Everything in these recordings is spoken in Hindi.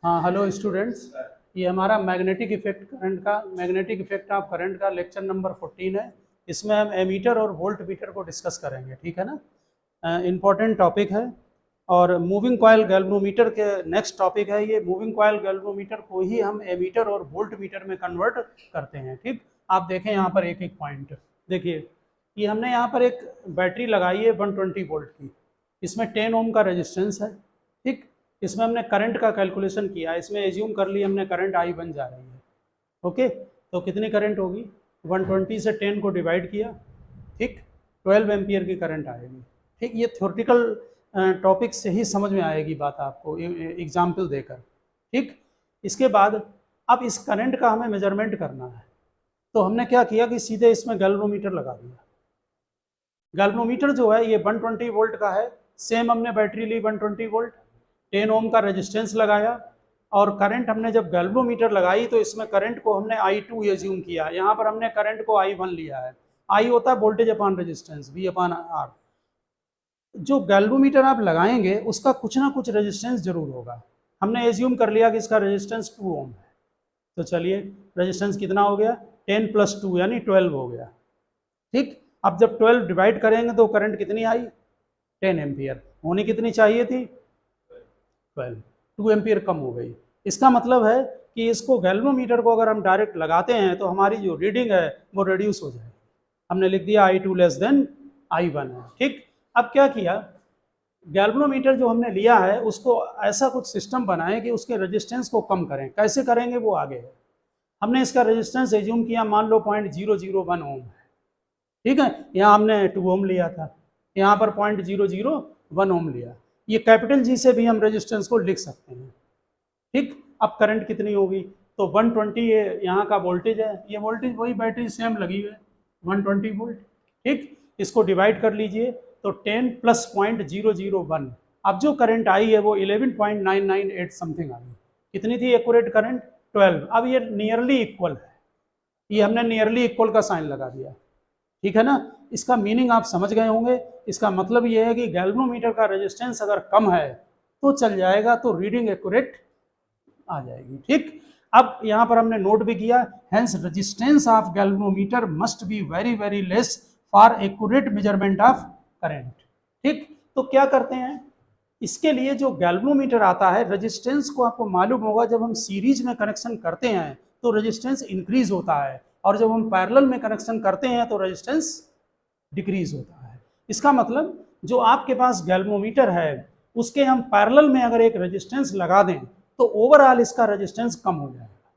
हाँ, हेलो स्टूडेंट्स। ये हमारा मैग्नेटिक इफेक्ट ऑफ करंट का लेक्चर नंबर 14 है। इसमें हम एमीटर और वोल्ट मीटर को डिस्कस करेंगे, ठीक है ना। इम्पॉर्टेंट टॉपिक है। और मूविंग कॉइल गैल्वेनोमीटर के नेक्स्ट टॉपिक है। ये मूविंग कॉइल गैल्वेनोमीटर को ही हम एमीटर और वोल्ट मीटर में कन्वर्ट करते हैं। ठीक, आप देखें यहाँ पर एक एक पॉइंट देखिए। ये हमने यहाँ पर एक बैटरी लगाई है 120 वोल्ट की। इसमें 10 ओम का रेजिस्टेंस है। ठीक, इसमें हमने करंट का कैलकुलेशन किया। इसमें एज्यूम कर ली हमने करंट आई बन जा रही है। ओके, तो कितनी करंट होगी? 120 से 10 को डिवाइड किया, ठीक, 12 एम्पियर की करंट आएगी। ठीक, ये थ्योरेटिकल टॉपिक से ही समझ में आएगी बात आपको एग्जाम्पल देकर। ठीक, इसके बाद अब इस करंट का हमें मेजरमेंट करना है। तो हमने क्या किया कि सीधे इसमें गैल्वेनोमीटर लगा दिया। गैल्वेनोमीटर जो है ये 120 वोल्ट का है। सेम हमने बैटरी ली 120 वोल्ट, 10 ओम का रेजिस्टेंस लगाया और करंट हमने जब गैल्वेनोमीटर लगाई तो इसमें करंट को हमने I2 एज्यूम किया। यहाँ पर हमने करंट को I1 लिया है। I होता है voltage upon resistance, V upon R। जो गैल्वेनोमीटर आप लगाएंगे उसका कुछ ना कुछ रेजिस्टेंस जरूर होगा। हमने एज्यूम कर लिया कि इसका रेजिस्टेंस 2 ओम है। तो चलिए, रेजिस्टेंस कितना हो गया? 10 + 2 यानी 12 हो गया। ठीक, अब जब 12 डिवाइड करेंगे तो करंट कितनी आई? 10 एम्पियर। होनी कितनी चाहिए थी? 12। 2 एम्पियर कम हो गई। इसका मतलब है कि इसको गैल्वेनोमीटर को अगर हम डायरेक्ट लगाते हैं तो हमारी जो रीडिंग है वो रिड्यूस हो जाएगी। हमने लिख दिया I2 < I1 है। ठीक, अब क्या किया, गैल्वेनोमीटर जो हमने लिया है उसको ऐसा कुछ सिस्टम बनाएं कि उसके रेजिस्टेंस को कम करें। कैसे करेंगे वो आगे है। हमने इसका रेजिस्टेंस एज्यूम किया, मान लो 0.001 ओम है। ठीक है, यहाँ हमने 2 ओम लिया था, यहाँ पर 0.001 ओम लिया। ये कैपिटल G से भी हम रेजिस्टेंस को लिख सकते हैं। ठीक, अब करंट कितनी होगी? तो 120 ये यहाँ का वोल्टेज है, ये वोल्टेज वही बैटरी सेम लगी हुई है 120 वोल्ट। ठीक, इसको डिवाइड कर लीजिए तो 10 + 0.001। अब जो करंट आई है वो 11.998 समथिंग आई। कितनी थी एक्यूरेट करंट? 12। अब ये नियरली इक्वल है, ये हमने नियरली इक्वल का साइन लगा दिया। ठीक है ना। इसका मीनिंग आप समझ गए होंगे। इसका मतलब ये है कि गैल्वेनोमीटर का रेजिस्टेंस अगर कम है तो चल जाएगा, तो रीडिंग एक्यूरेट आ जाएगी। ठीक, अब यहाँ पर हमने नोट भी किया, hence resistance of galvanometer must be very very less for accurate measurement of current. ठीक, तो क्या करते हैं, इसके लिए जो गैल्वेनोमीटर आता है, रेजिस्टेंस को आपको मालूम होगा, जब हम सीरीज में कनेक्शन करते हैं तो रेजिस्टेंस इंक्रीज होता है और जब हम पैरेलल में कनेक्शन करते हैं तो रेजिस्टेंस डिक्रीज होता है। इसका मतलब जो आपके पास गैल्वेनोमीटर है उसके हम पैरेलल में अगर एक रेजिस्टेंस लगा दें तो ओवरऑल इसका रेजिस्टेंस कम हो जाएगा।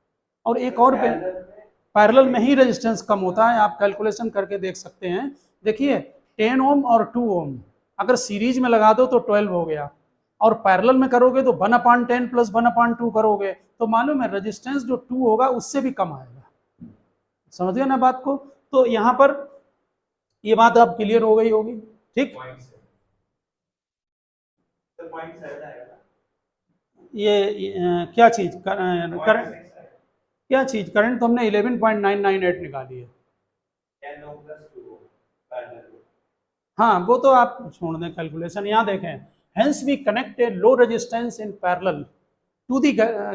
और एक और पैरेलल में ही रेजिस्टेंस कम होता है, आप कैलकुलेशन करके देख सकते हैं। देखिए 10 ओम और 2 ओम अगर सीरीज में लगा दो तो 12 हो गया, और पैरेलल में करोगे तो 1/10 + 1/2 करोगे तो मालूम है रेजिस्टेंस जो 2 होगा उससे भी कम आएगा। समझ गए ना बात को। तो यहाँ पर ये बात अब क्लियर हो गई होगी। ठीक, ये क्या चीज करंट, क्या चीज करंट तो हमने 11.998 निकाली है। हाँ, वो तो आप छोड़ दें कैलकुलेशन। यहाँ देखें, hence we connect a low resistance in parallel to the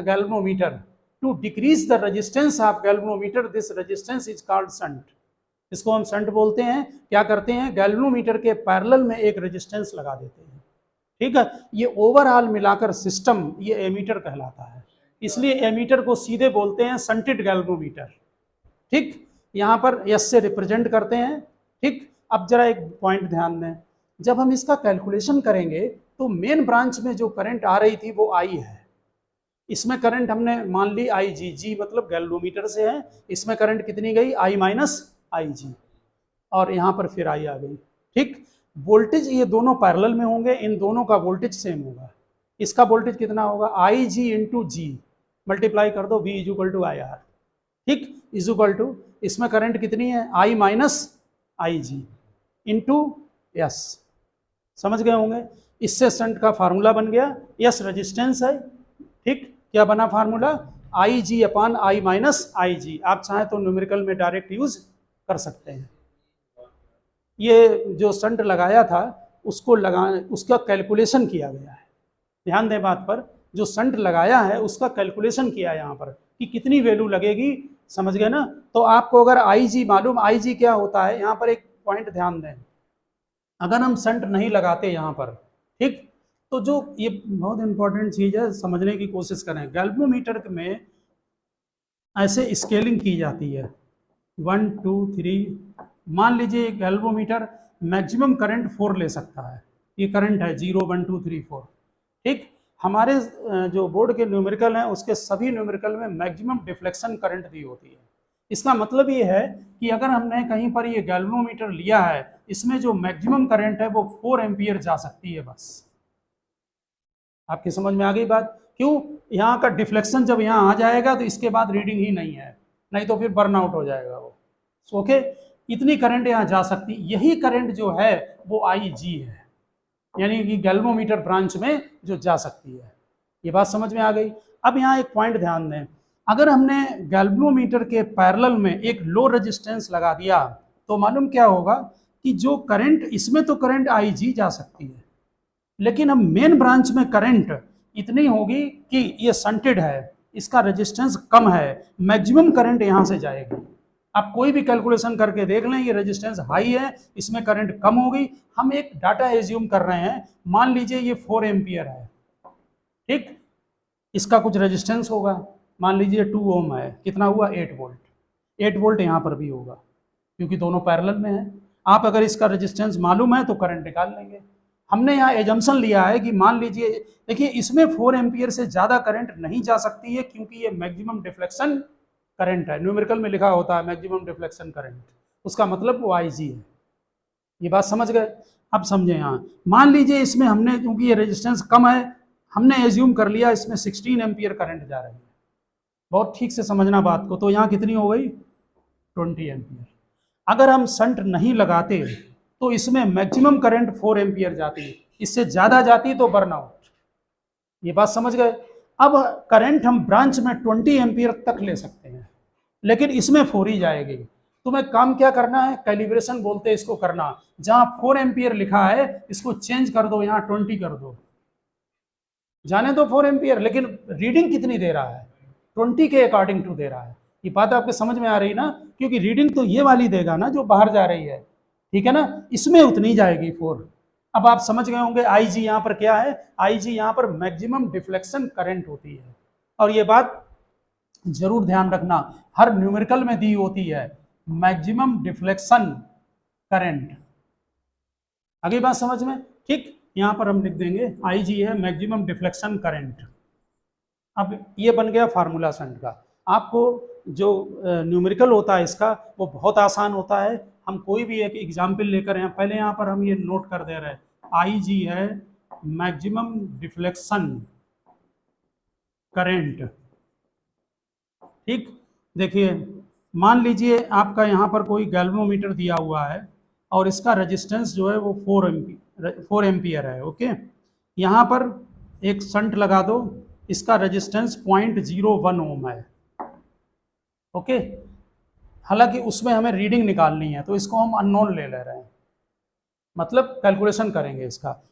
galvanometer to decrease the resistance of galvanometer. This resistance is called shunt. इसको हम शंट बोलते हैं। क्या करते हैं, गैल्वेनोमीटर के पैरेलल में एक रेजिस्टेंस लगा देते हैं। ठीक है, ये ओवरऑल मिलाकर सिस्टम ये एमीटर कहलाता है। इसलिए एमीटर को सीधे बोलते हैं शंटेड गैल्वेनोमीटर। ठीक, यहाँ पर एस से रिप्रेजेंट करते हैं। ठीक, अब जरा एक पॉइंट ध्यान दें, जब हम इसका कैलकुलेशन करेंगे तो मेन ब्रांच में जो करंट आ रही थी वो आई है। इसमें करंट हमने मान ली IG, जी मतलब गैल्वेनोमीटर से है। इसमें करंट कितनी गई? I - IG, और यहाँ पर फिर I आ गई। ठीक, वोल्टेज ये दोनों पैरेलल में होंगे, इन दोनों का वोल्टेज सेम होगा। इसका वोल्टेज कितना होगा? IG × G मल्टीप्लाई कर दो, V = IR। ठीक, इजुकल टू इसमें करंट कितनी है? I - IG × S। समझ गए होंगे। इससे शंट का फार्मूला बन गया। S रेजिस्टेंस है। ठीक, क्या बना फार्मूला? IG / I - IG। आप चाहें तो न्यूमेरिकल में डायरेक्ट यूज कर सकते हैं। ये जो शंट लगाया था उसको उसका कैलकुलेशन किया गया है। ध्यान दें बात पर, जो शंट लगाया है उसका कैलकुलेशन किया है यहाँ पर कि कितनी वैल्यू लगेगी, समझ गए ना। तो आपको अगर आई जी मालूम, आई जी क्या होता है, यहाँ पर एक पॉइंट ध्यान दें, अगर हम शंट नहीं लगाते यहाँ पर, ठीक, तो जो ये बहुत इंपॉर्टेंट चीज़ है, समझने की कोशिश करें। गैल्वेनोमीटर में ऐसे स्केलिंग की जाती है 1 2 3, मान लीजिए गैल्वेनोमीटर मैक्सिमम करंट 4 ले सकता है, ये करंट है 0 1 2 3 4, ठीक। हमारे जो बोर्ड के न्यूमेरिकल हैं उसके सभी न्यूमेरिकल में मैक्सिमम डिफ्लेक्शन करंट दी होती है। इसका मतलब ये है कि अगर हमने कहीं पर ये गैल्वेनोमीटर लिया है, इसमें जो मैक्सिमम करंट है वो 4 एम्पियर जा सकती है बस। आपकी समझ में आ गई बात? क्यों? यहाँ का डिफ्लेक्शन जब यहाँ आ जाएगा तो इसके बाद रीडिंग ही नहीं है, नहीं तो फिर बर्नआउट हो जाएगा वो। ओके, इतनी करंट यहाँ जा सकती, यही करंट जो है वो आई जी है, यानी कि गैल्वेनोमीटर ब्रांच में जो जा सकती है। ये बात समझ में आ गई? अब यहाँ एक पॉइंट ध्यान दें, अगर हमने गैल्वेनोमीटर के पैरेलल में एक लो रेजिस्टेंस लगा दिया तो मालूम क्या होगा कि जो करंट, इसमें तो करंट आई जी जा सकती है, लेकिन अब मेन ब्रांच में करंट इतनी होगी कि ये शंटेड है, इसका रेजिस्टेंस कम है, मैक्सिमम करंट यहाँ से जाएगी। आप कोई भी कैलकुलेशन करके देख लें, ये रेजिस्टेंस हाई है, इसमें करंट कम होगी। हम एक डाटा एज्यूम कर रहे हैं, मान लीजिए ये 4 एम्पियर है, ठीक, इसका कुछ रेजिस्टेंस होगा, मान लीजिए 2 ओम है, कितना हुआ 8 वोल्ट, 8 वोल्ट यहाँ पर भी होगा क्योंकि दोनों पैरेलल में है। आप अगर इसका रेजिस्टेंस मालूम है तो करंट निकाल लेंगे। हमने यहाँ एजम्पशन लिया है कि मान लीजिए, देखिए इसमें 4 एम्पियर से ज़्यादा करंट नहीं जा सकती है क्योंकि ये मैक्सिमम डिफ्लेक्शन करंट है, न्यूमेरिकल में लिखा होता है मैक्सिमम डिफ्लेक्शन करंट, उसका मतलब वो आई जी है। ये बात समझ गए? अब समझे यहाँ, मान लीजिए इसमें हमने, क्योंकि ये रेजिस्टेंस कम है, हमने एज्यूम कर लिया इसमें 16 एम्पियर करंट जा रही है। बहुत ठीक से समझना बात को, तो यहाँ कितनी हो गई 20 एम्पियर। अगर हम शंट नहीं लगाते तो इसमें मैक्सिमम करंट 4 एम्पियर जाती, इससे ज़्यादा जाती तो बर्नआउट। ये बात समझ गए? अब करंट हम ब्रांच में 20 एम्पियर तक ले सकते हैं, लेकिन इसमें 4 ही जाएगी। तुम्हें काम क्या करना है, कैलिब्रेशन बोलते हैं इसको करना, जहां 4 एम्पियर लिखा है इसको चेंज कर दो, यहाँ 20 कर दो, जाने दो 4 एम्पियर, लेकिन रीडिंग कितनी दे रहा है, 20 के अकॉर्डिंग टू दे रहा है। ये बात आपके समझ में आ रही ना, क्योंकि रीडिंग तो ये वाली देगा ना जो बाहर जा रही है, ठीक है ना, इसमें उतनी जाएगी 4। अब आप समझ गए होंगे आई जी यहाँ पर क्या है, आई जी यहाँ पर मैक्सिमम डिफ्लेक्शन करंट होती है। और ये बात जरूर ध्यान रखना, हर न्यूमेरिकल में दी होती है मैक्सिमम डिफ्लेक्शन करंट। आगे बात समझ में? ठीक, यहाँ पर हम लिख देंगे आई जी है मैक्सिमम डिफ्लेक्शन करंट। अब ये बन गया फार्मूला शंट का। आपको जो न्यूमेरिकल होता है इसका वो बहुत आसान होता है। हम कोई भी एक एग्जाम्पल लेकर हैं, पहले यहाँ पर हम ये नोट कर दे रहे हैं, आई जी है मैक्सिमम डिफ्लेक्शन करंट, ठीक। देखिए मान लीजिए आपका यहाँ पर कोई गैल्वेनोमीटर दिया हुआ है और इसका रेजिस्टेंस जो है वो 4 एम्पियर है, ओके। यहाँ पर एक शंट लगा दो, इसका रेजिस्टेंस 0.01 ओम है, ओके। हालांकि उसमें हमें रीडिंग निकालनी है तो इसको हम अननोन ले रहे हैं, मतलब कैलकुलेशन करेंगे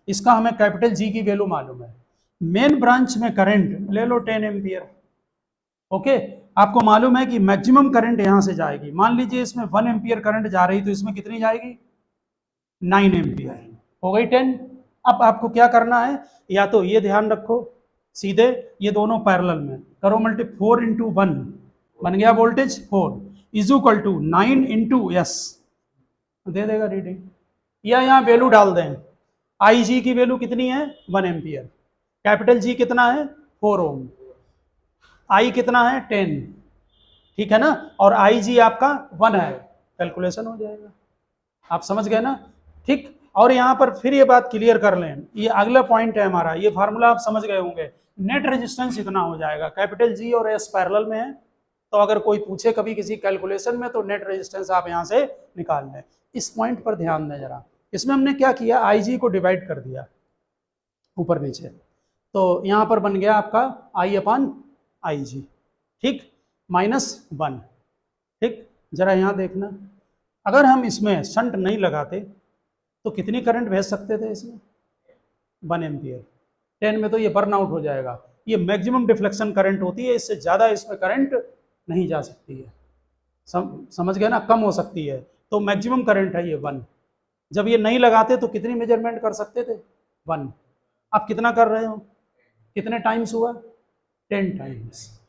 इसका हमें कैपिटल जी की वैल्यू मालूम है। मेन ब्रांच में करंट ले लो 10 एम्पियर, ओके। आपको मालूम है कि मैक्सिमम करंट यहां से जाएगी, मान लीजिए इसमें 1 एम्पियर करंट जा रही तो इसमें कितनी जाएगी 9 एम्पियर, हो गई 10। अब आपको क्या करना है, या तो ये ध्यान रखो सीधे ये दोनों पैरेलल में करो, मल्टी 4 × 1 बन गया voltage 4 is equal to 9 × S दे देगा रीडिंग, या यहाँ वैल्यू डाल दें। आई जी की वैल्यू कितनी है 1 एम्पियर, कैपिटल जी कितना है 4 ओम, आई कितना है 10, ठीक है ना, और आई जी आपका 1 है, कैलकुलेशन हो जाएगा। आप समझ गए ना, ठीक। और यहाँ पर फिर ये बात क्लियर कर लें, ये अगला पॉइंट है हमारा, ये फार्मूला आप समझ गए होंगे, नेट रेजिस्टेंस इतना हो जाएगा, कैपिटल जी और एस पैरेलल में है, तो अगर कोई पूछे कभी किसी कैलकुलेशन में तो नेट रेजिस्टेंस आप यहाँ से निकाल लें। इस पॉइंट पर ध्यान दें जरा, इसमें हमने क्या किया, आई जी को डिवाइड कर दिया ऊपर नीचे, तो यहाँ पर बन गया आपका I/आई जी, ठीक, -1, ठीक। जरा यहाँ देखना, अगर हम इसमें शंट नहीं लगाते तो कितनी करंट भेज सकते थे इसमें 1 एम्पियर, 10 में तो ये बर्न आउट हो जाएगा, ये मैक्सिमम डिफ्लेक्शन करंट होती है, इससे ज़्यादा इसमें करंट नहीं जा सकती है। समझ गए ना, कम हो सकती है। तो मैक्सिमम करंट है ये 1। जब ये नहीं लगाते तो कितनी मेजरमेंट कर सकते थे? 1। आप कितना कर रहे हो? कितने टाइम्स हुआ? 10 टाइम्स।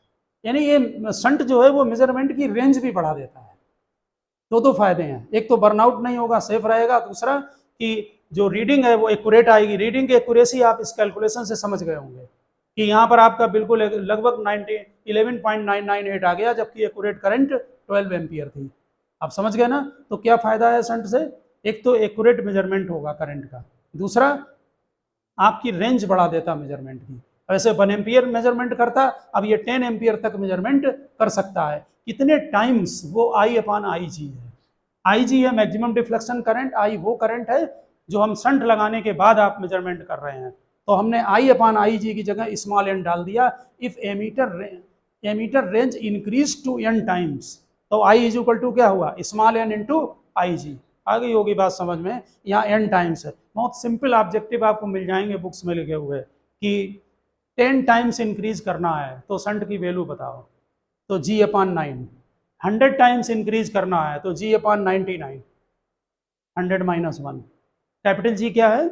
यानी ये शंट जो है वो मेजरमेंट की रेंज भी बढ़ा देता है। दो फायदे हैं, एक तो बर्नआउट नहीं होगा, सेफ रहेगा, दूसरा कि जो रीडिंग है वो एक्यूरेट आएगी। रीडिंग की एक्यूरेसी आप इस कैलकुलेशन से समझ गए होंगे कि यहाँ पर आपका बिल्कुल लगभग 11.998 आ गया, जबकि एक्यूरेट करंट 12 एम्पियर थी। आप समझ गए ना? तो क्या फायदा है शंट से? एक तो एक्यूरेट मेजरमेंट होगा करंट का, दूसरा आपकी रेंज बढ़ा देता मेजरमेंट की। वैसे 1 एम्पियर मेजरमेंट करता, अब ये 10 एम्पियर तक मेजरमेंट कर सकता है। कितने टाइम्स? वो I/IG है। IG है मैक्सिमम डिफ्लेक्शन करंट, I वो करंट है जो हम शंट लगाने के बाद आप मेजरमेंट कर रहे हैं। तो हमने I/IG की जगह स्मॉल n डाल दिया। If ammeter range increase to n times, तो I इज इक्वल टू क्या हुआ? Small n into IG। आ गई होगी बात समझ में? यहाँ n टाइम्स है। बहुत सिंपल ऑब्जेक्टिव आपको मिल जाएंगे बुक्स में लिखे हुए कि 10 टाइम्स इंक्रीज करना है तो शंट की वैल्यू बताओ, तो G/9। 100 टाइम्स इंक्रीज करना है तो G/99, 100 - 1। कैपिटल G क्या है?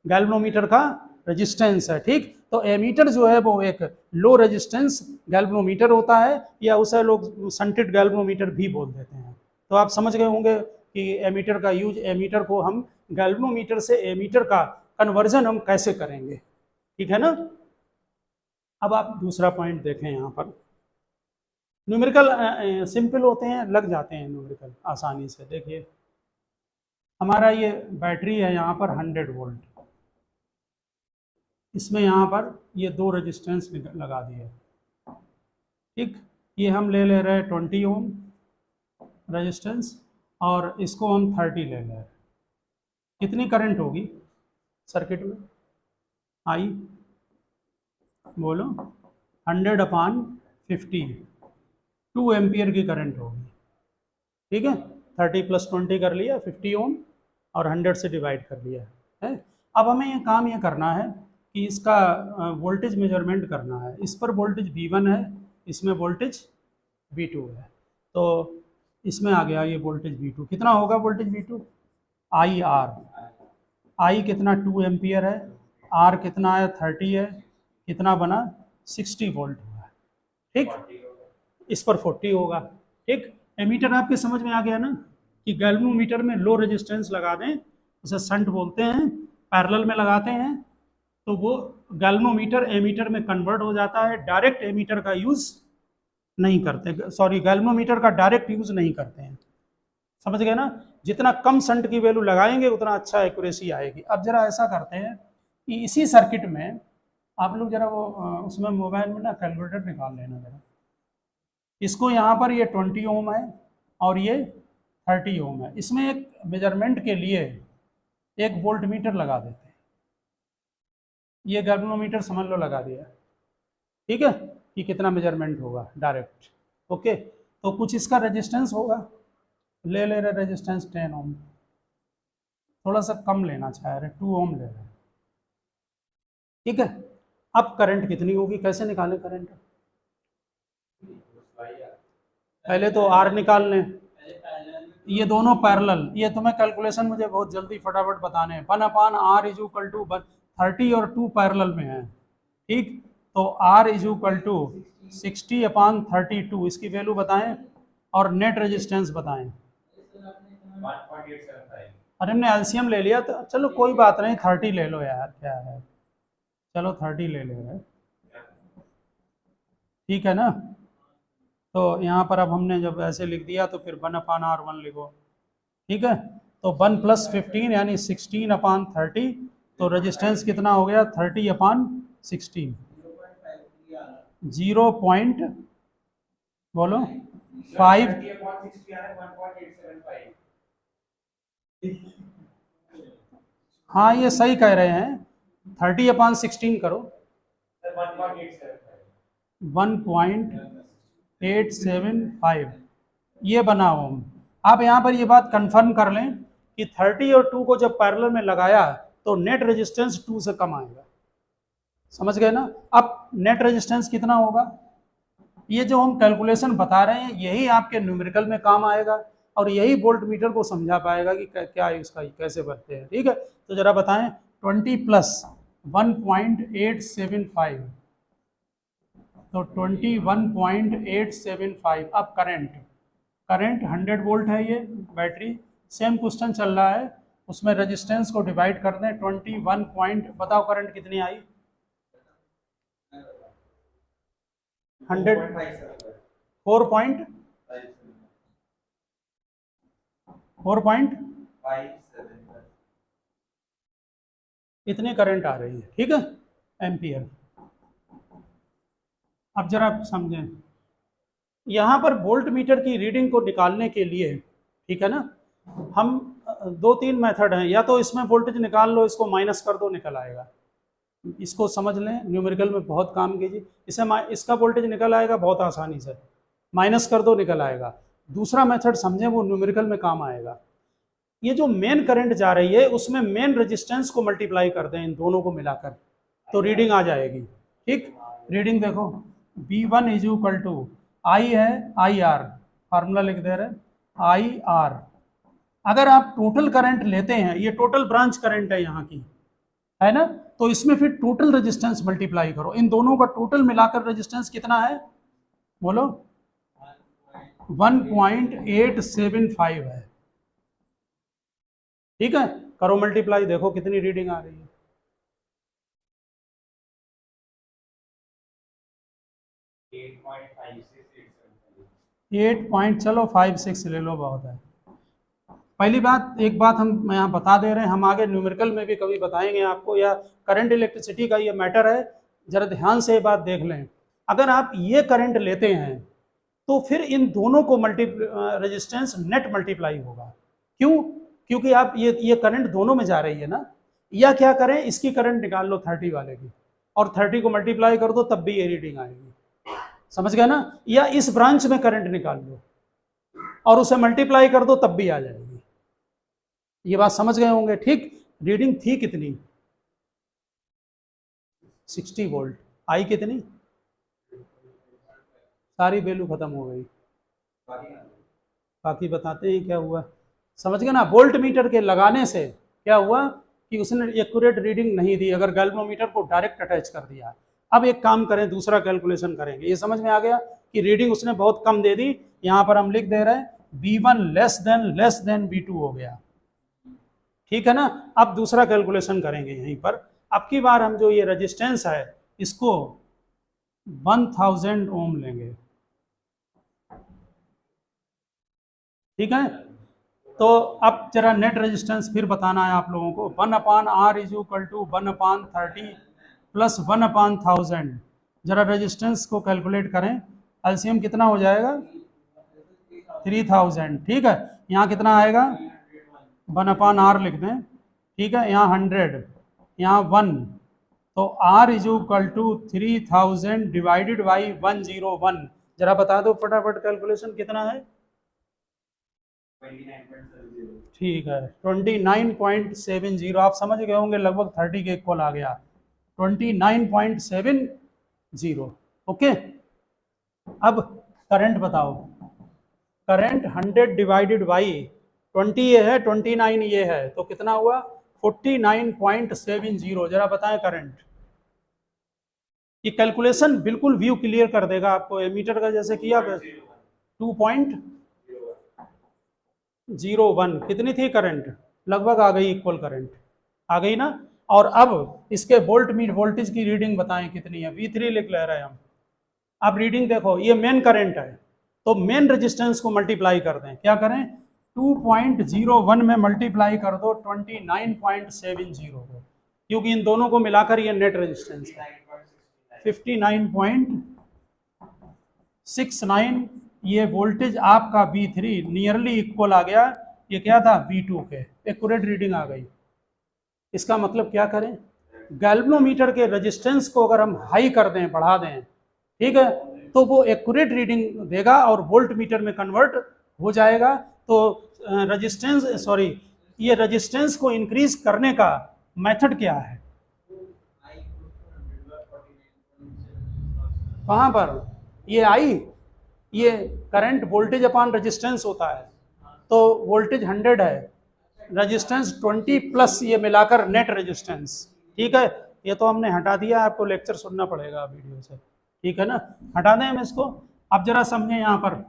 गैल्वेनोमीटर का रेजिस्टेंस है, ठीक। तो एमीटर जो है वो एक लो रेजिस्टेंस गैल्वेनोमीटर होता है, या उसे लोग शंटेड गैल्वेनोमीटर भी बोल देते हैं। तो आप समझ गए होंगे कि एमीटर का यूज, एमीटर को हम गैल्वेनोमीटर से एमीटर का कन्वर्जन हम कैसे करेंगे, ठीक है ना। अब आप दूसरा पॉइंट देखें, यहाँ पर न्यूमेरिकल सिंपल होते हैं, लग जाते हैं न्यूमेरिकल आसानी से। देखिए हमारा ये बैटरी है यहाँ पर 100 वोल्ट, इसमें यहाँ पर ये 2 रेजिस्टेंस लगा दिए, ठीक। ये हम ले रहे हैं 20 ओम रेजिस्टेंस, और इसको हम 30 ले रहे हैं। कितनी करंट होगी सर्किट में? आई बोलो, 100/50, 2 एम्पियर की करंट होगी, ठीक है। 30 + 20 कर लिया, 50 ओम, और 100 से डिवाइड कर लिया है। अब हमें ये काम ये करना है कि इसका वोल्टेज मेजरमेंट करना है। इस पर वोल्टेज V1 है, इसमें वोल्टेज V2 है। तो इसमें आ गया ये वोल्टेज V2। कितना होगा वोल्टेज V2? IR। I कितना? 2 एम्पियर है। R कितना है? 30 है। कितना बना? 60 वोल्ट हुआ, ठीक। इस पर 40 होगा, ठीक। एमीटर आपके समझ में आ गया ना कि गैल्वेनोमीटर में लो रेजिस्टेंस लगा दें, उसे शंट बोलते हैं। पैरेलल में लगाते हैं तो वो गैल्वेनोमीटर एमीटर में कन्वर्ट हो जाता है। डायरेक्ट एमीटर का यूज़ नहीं करते, सॉरी, गैल्वेनोमीटर का डायरेक्ट यूज़ नहीं करते हैं। समझ गए ना? जितना कम शंट की वैल्यू लगाएंगे उतना अच्छा एक्यूरेसी आएगी। अब जरा ऐसा करते हैं कि इसी सर्किट में आप लोग जरा वो उसमें मोबाइल में ना कैलकुलेटर निकाल लेना जरा। इसको यहाँ पर ये 20 ओम है और ये 30 ओम है। इसमें एक मेजरमेंट के लिए एक वोल्ट मीटर लगा देते हैं। ये गैल्वेनोमीटर समझ लो लगा दिया, ठीक है, कि कितना मेजरमेंट होगा डायरेक्ट। ओके, तो कुछ इसका रेजिस्टेंस होगा, ले रहे रेजिस्टेंस 10 ओम, थोड़ा सा कम लेना चाह रहे, 2 ओम ले रहे, ठीक है। अब करंट कितनी होगी, कैसे निकालें करंट? पहले तो R निकाल लें। ये दोनों पैरेलल, ये तुम्हें कैलकुलेशन मुझे बहुत जल्दी फटाफट बताने हैं। 1/R इज इक्वल टू 30 और 2 पैरेलल में है, ठीक। तो R इज इक्वल टू 60/32। इसकी वैल्यू बताएं और नेट रेजिस्टेंस बताएं। 1.875। अरे हमने एलसीएम ले लिया, तो चलो कोई बात नहीं, 30 ले लो यार, क्या है, चलो 30 ले रहे, ठीक है ना। तो यहाँ पर अब हमने जब ऐसे लिख दिया तो फिर 1/R1 लिखो, ठीक है। तो 1 + 15 यानी 16/30। तो रेजिस्टेंस कितना हो गया? 30/16। 0 पॉइंट बोलो 5। हाँ ये सही कह रहे हैं, 30/16 करो, 1.875 ये बना ओम। आप यहाँ पर ये बात कंफर्म कर लें कि 30 और 2 को जब पैरेलल में लगाया तो नेट रेजिस्टेंस 2 से कम आएगा। समझ गए ना। अब नेट रेजिस्टेंस कितना होगा, ये जो हम कैलकुलेशन बता रहे हैं यही आपके न्यूमेरिकल में काम आएगा और यही वोल्ट मीटर को समझा पाएगा कि क्या इसका कैसे भरते हैं। ठीक है, तो जरा बताएं 20 प्लस 1.875, तो 21.875। अब करंट 100 वोल्ट है, ये बैटरी सेम क्वेश्चन चल रहा है, उसमें रेजिस्टेंस को डिवाइड कर दें 21 पॉइंट, बताओ करंट कितनी आई 100 4.57 इतनी करंट आ रही है। ठीक है, एम्पियर। अब जरा समझें, यहाँ पर वोल्ट मीटर की रीडिंग को निकालने के लिए, ठीक है ना, हम 2-3 मेथड हैं, या तो इसमें वोल्टेज निकाल लो, इसको माइनस कर दो निकल आएगा, इसको समझ लें, न्यूमेरिकल में बहुत काम कीजिए, इसका वोल्टेज निकल आएगा बहुत आसानी से, माइनस कर दो निकल आएगा। दूसरा मेथड समझें, वो न्यूमेरिकल में काम आएगा। ये जो मेन करंट जा रही है उसमें मेन रेजिस्टेंस को मल्टीप्लाई कर दें इन दोनों को मिलाकर, तो रीडिंग आ जाएगी। ठीक, रीडिंग देखो, V1 इज इक्वल टू आई है IR, फार्मूला लिख दे रहे IR। अगर आप टोटल करंट लेते हैं, ये टोटल ब्रांच करंट है यहाँ की, है ना, तो इसमें फिर टोटल रेजिस्टेंस मल्टीप्लाई करो, इन दोनों का टोटल मिलाकर रेजिस्टेंस कितना है बोलो, 1.875 है। ठीक है, करो मल्टीप्लाई, देखो कितनी रीडिंग आ रही है। 8 चलो 5-6 ले लो, बहुत है। पहली बात, एक बात हम यहाँ बता दे रहे हैं, हम आगे न्यूमेरिकल में भी कभी बताएंगे आपको, या करंट इलेक्ट्रिसिटी का ये मैटर है, जरा ध्यान से ये बात देख लें। अगर आप ये करंट लेते हैं तो फिर इन दोनों को रेजिस्टेंस नेट मल्टीप्लाई होगा। क्यों? क्योंकि आप ये करंट दोनों में जा रही है ना। या क्या करें, इसकी करंट निकाल लो 30 वाले की, और 30 को मल्टीप्लाई कर दो, तब भी ये रीडिंग आएगी। समझ गए ना। या इस ब्रांच में करंट निकाल लो और उसे मल्टीप्लाई कर दो, तब भी आ जाएगी। ये बात समझ गए होंगे। ठीक, रीडिंग थी कितनी 60 वोल्ट, आई कितनी, सारी वैल्यू खत्म हो गई। बाकी बताते हैं क्या हुआ, समझ गए ना। वोल्ट मीटर के लगाने से क्या हुआ कि उसने एक्यूरेट रीडिंग नहीं दी, अगर गैल्वेनोमीटर को डायरेक्ट अटैच कर दिया। अब एक काम करें, दूसरा कैलकुलेशन करेंगे। ये समझ में आ गया कि रीडिंग उसने बहुत कम दे दी, यहाँ पर हम लिख दे रहे हैं V1 लेस देन V2 हो गया। ठीक है ना। अब दूसरा कैलकुलेशन करेंगे यहीं पर। अब की बार हम जो ये रेजिस्टेंस है इसको 1000 ओम लेंगे। ठीक है, तो अब जरा नेट रेजिस्टेंस फिर बताना है आप लोगों को। 1/R is equal to 1/30 plus 1/1000। जरा रेजिस्टेंस को कैलकुलेट करें, एलसीएम कितना हो जाएगा 3000। ठीक है, यहाँ कितना आएगा 1/R लिख दें। ठीक है, यहाँ 100, यहाँ 1, तो R is equal to 3000 divided by 101। जरा बता दो फटाफट कैलकुलेशन कितना है। 29.70। ठीक है, 29.70। आप समझ गए होंगे, लगभग 30 के इक्वल आ गया, 29.70। ओके, अब करंट बताओ। करंट 100 डिवाइडेड बाई 20 ये है, 29 ये है, तो कितना हुआ 49.70। जरा बताएं करंट। ये कैलकुलेशन बिल्कुल व्यू क्लियर कर देगा आपको, एमीटर का जैसे किया 2.01। कितनी थी करंट, लगभग आ गई इक्वल करंट, आ गई ना। और अब इसके वोल्टेज की रीडिंग बताएं कितनी है, V3 लिख ले रहे हैं हम। अब रीडिंग देखो, ये मेन करंट है, तो मेन रेजिस्टेंस को मल्टीप्लाई कर दें। क्या करें, 2.01 में मल्टीप्लाई कर दो 29.70 को, क्योंकि इन दोनों को मिलाकर ये नेट रेजिस्टेंस है 59.69। ये वोल्टेज आपका V3 नियरली इक्वल आ गया, ये क्या था V2 के, एक्यूरेट रीडिंग आ गई। इसका मतलब क्या करें, गैल्वेनोमीटर के रेजिस्टेंस को अगर हम हाई कर दें, बढ़ा दें, ठीक है, तो वो एक्यूरेट रीडिंग देगा और वोल्ट मीटर में कन्वर्ट हो जाएगा। तो ये रेजिस्टेंस को इंक्रीज करने का मेथड क्या है, कहाँ पर, ये आई, ये करंट वोल्टेज अपॉन रेजिस्टेंस होता है, तो वोल्टेज 100 है, रेजिस्टेंस 20 प्लस ये मिलाकर नेट रेजिस्टेंस, ठीक है। ये तो हमने हटा दिया, आपको लेक्चर सुनना पड़ेगा वीडियो से, ठीक है ना, हटा दें हम इसको। अब जरा समझें यहाँ पर,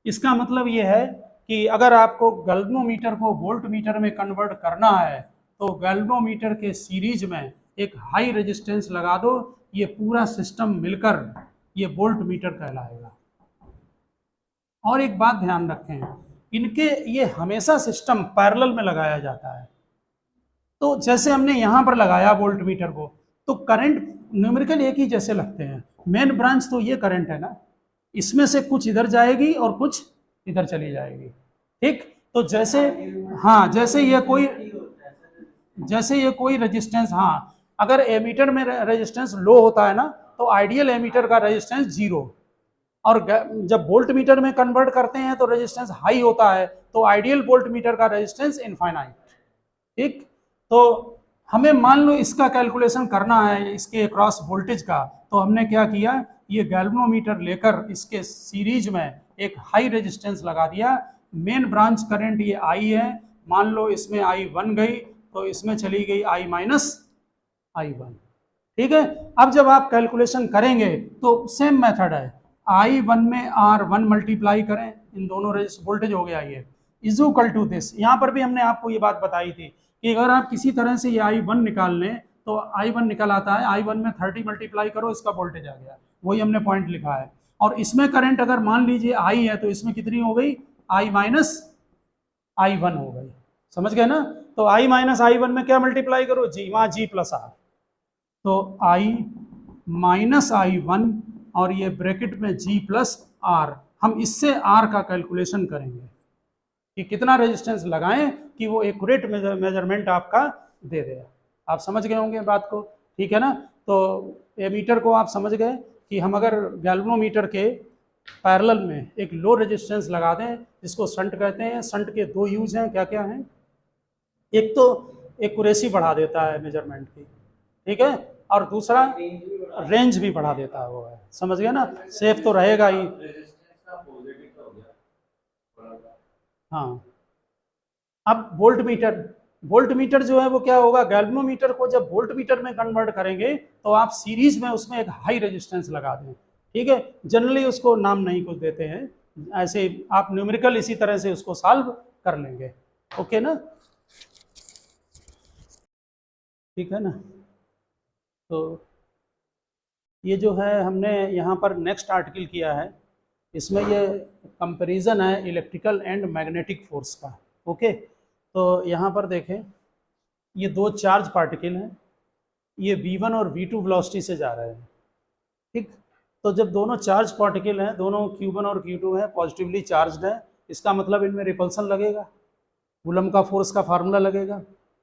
इसका मतलब ये है कि अगर आपको गैल्वेनोमीटर को वोल्ट मीटर में कन्वर्ट करना है तो गैल्वेनोमीटर के सीरीज में एक हाई रेजिस्टेंस लगा दो, ये पूरा सिस्टम मिलकर ये वोल्ट मीटर कहलाएगा। और एक बात ध्यान रखें, इनके ये हमेशा सिस्टम पैरेलल में लगाया जाता है। तो जैसे हमने यहाँ पर लगाया वोल्ट मीटर को, तो करंट न्यूमेरिकल एक ही जैसे लगते हैं, मेन ब्रांच तो ये करंट है ना, इसमें से कुछ इधर जाएगी और कुछ इधर चली जाएगी, ठीक। तो जैसे हाँ, जैसे ये कोई रेजिस्टेंस, हाँ अगर एमीटर में रेजिस्टेंस लो होता है ना तो आइडियल एमीटर का रेजिस्टेंस 0, और जब वोल्ट मीटर में कन्वर्ट करते हैं तो रेजिस्टेंस हाई होता है, तो आइडियल वोल्ट मीटर का रेजिस्टेंस इनफाइनाइट, ठीक। तो हमें मान लो इसका कैलकुलेशन करना है, इसके अक्रॉस वोल्टेज का, तो हमने क्या किया, ये गैल्वेनोमीटर लेकर इसके सीरीज में एक हाई रेजिस्टेंस लगा दिया। मेन ब्रांच करंट ये आई है, मान लो इसमें आई 1 गई तो इसमें चली गई आई माइनस आई 1, ठीक है। अब जब आप कैलकुलेशन करेंगे तो सेम मेथड है, आई 1 में R1 मल्टीप्लाई करें, इन दोनों वोल्टेज हो गया ये, इज इक्वल टू दिस। यहाँ पर भी हमने आपको ये बात बताई थी कि अगर आप किसी तरह से ये I1 निकाल लें तो I1 निकल आता है, I1 में 30 मल्टीप्लाई करो, इसका वोल्टेज आ गया, वही हमने पॉइंट लिखा है। और इसमें करंट अगर मान लीजिए I है तो इसमें कितनी हो गई, I माइनस I1 हो गई, समझ गए ना। तो I माइनस I1 में क्या मल्टीप्लाई करो, जी, वहाँ G प्लस R, तो I माइनस I1 और ये ब्रैकेट में G प्लस R। हम इससे R का कैलकुलेशन करेंगे कि कितना रेजिस्टेंस लगाएं कि वो एक्यूरेट मेजरमेंट आपका दे दे। आप समझ गए होंगे बात को, ठीक है ना। तो एमीटर को आप समझ गए कि हम अगर गैल्वेनोमीटर के पैरेलल में एक लो रेजिस्टेंस लगा दें, जिसको शंट कहते हैं। शंट के 2 यूज हैं, क्या क्या हैं, एक तो एक्यूरेसी बढ़ा देता है मेजरमेंट की, ठीक है, और दूसरा रेंज भी बढ़ा देता है, वो है, समझ गए ना, सेफ तो रहेगा ही। हाँ, अब वोल्ट मीटर जो है वो क्या होगा, गैल्वेनोमीटर को जब वोल्ट मीटर में कन्वर्ट करेंगे तो आप सीरीज में उसमें एक हाई रेजिस्टेंस लगा दें, ठीक है। जनरली उसको नाम नहीं कुछ देते हैं, ऐसे आप न्यूमेरिकल इसी तरह से उसको सॉल्व कर लेंगे, ओके ना, ठीक है ना। तो ये जो है हमने यहाँ पर नेक्स्ट आर्टिकल किया है, इसमें ये कंपैरिजन है इलेक्ट्रिकल एंड मैग्नेटिक फोर्स का, ओके। तो यहाँ पर देखें, ये 2 चार्ज पार्टिकल हैं, ये V1 और V2 वेलोसिटी से जा रहे हैं, ठीक। तो जब दोनों चार्ज पार्टिकल हैं, दोनों Q1 और Q2 हैं, पॉजिटिवली चार्ज्ड है, इसका मतलब इनमें रिपल्सन लगेगा, कूलम का फोर्स का फार्मूला लगेगा,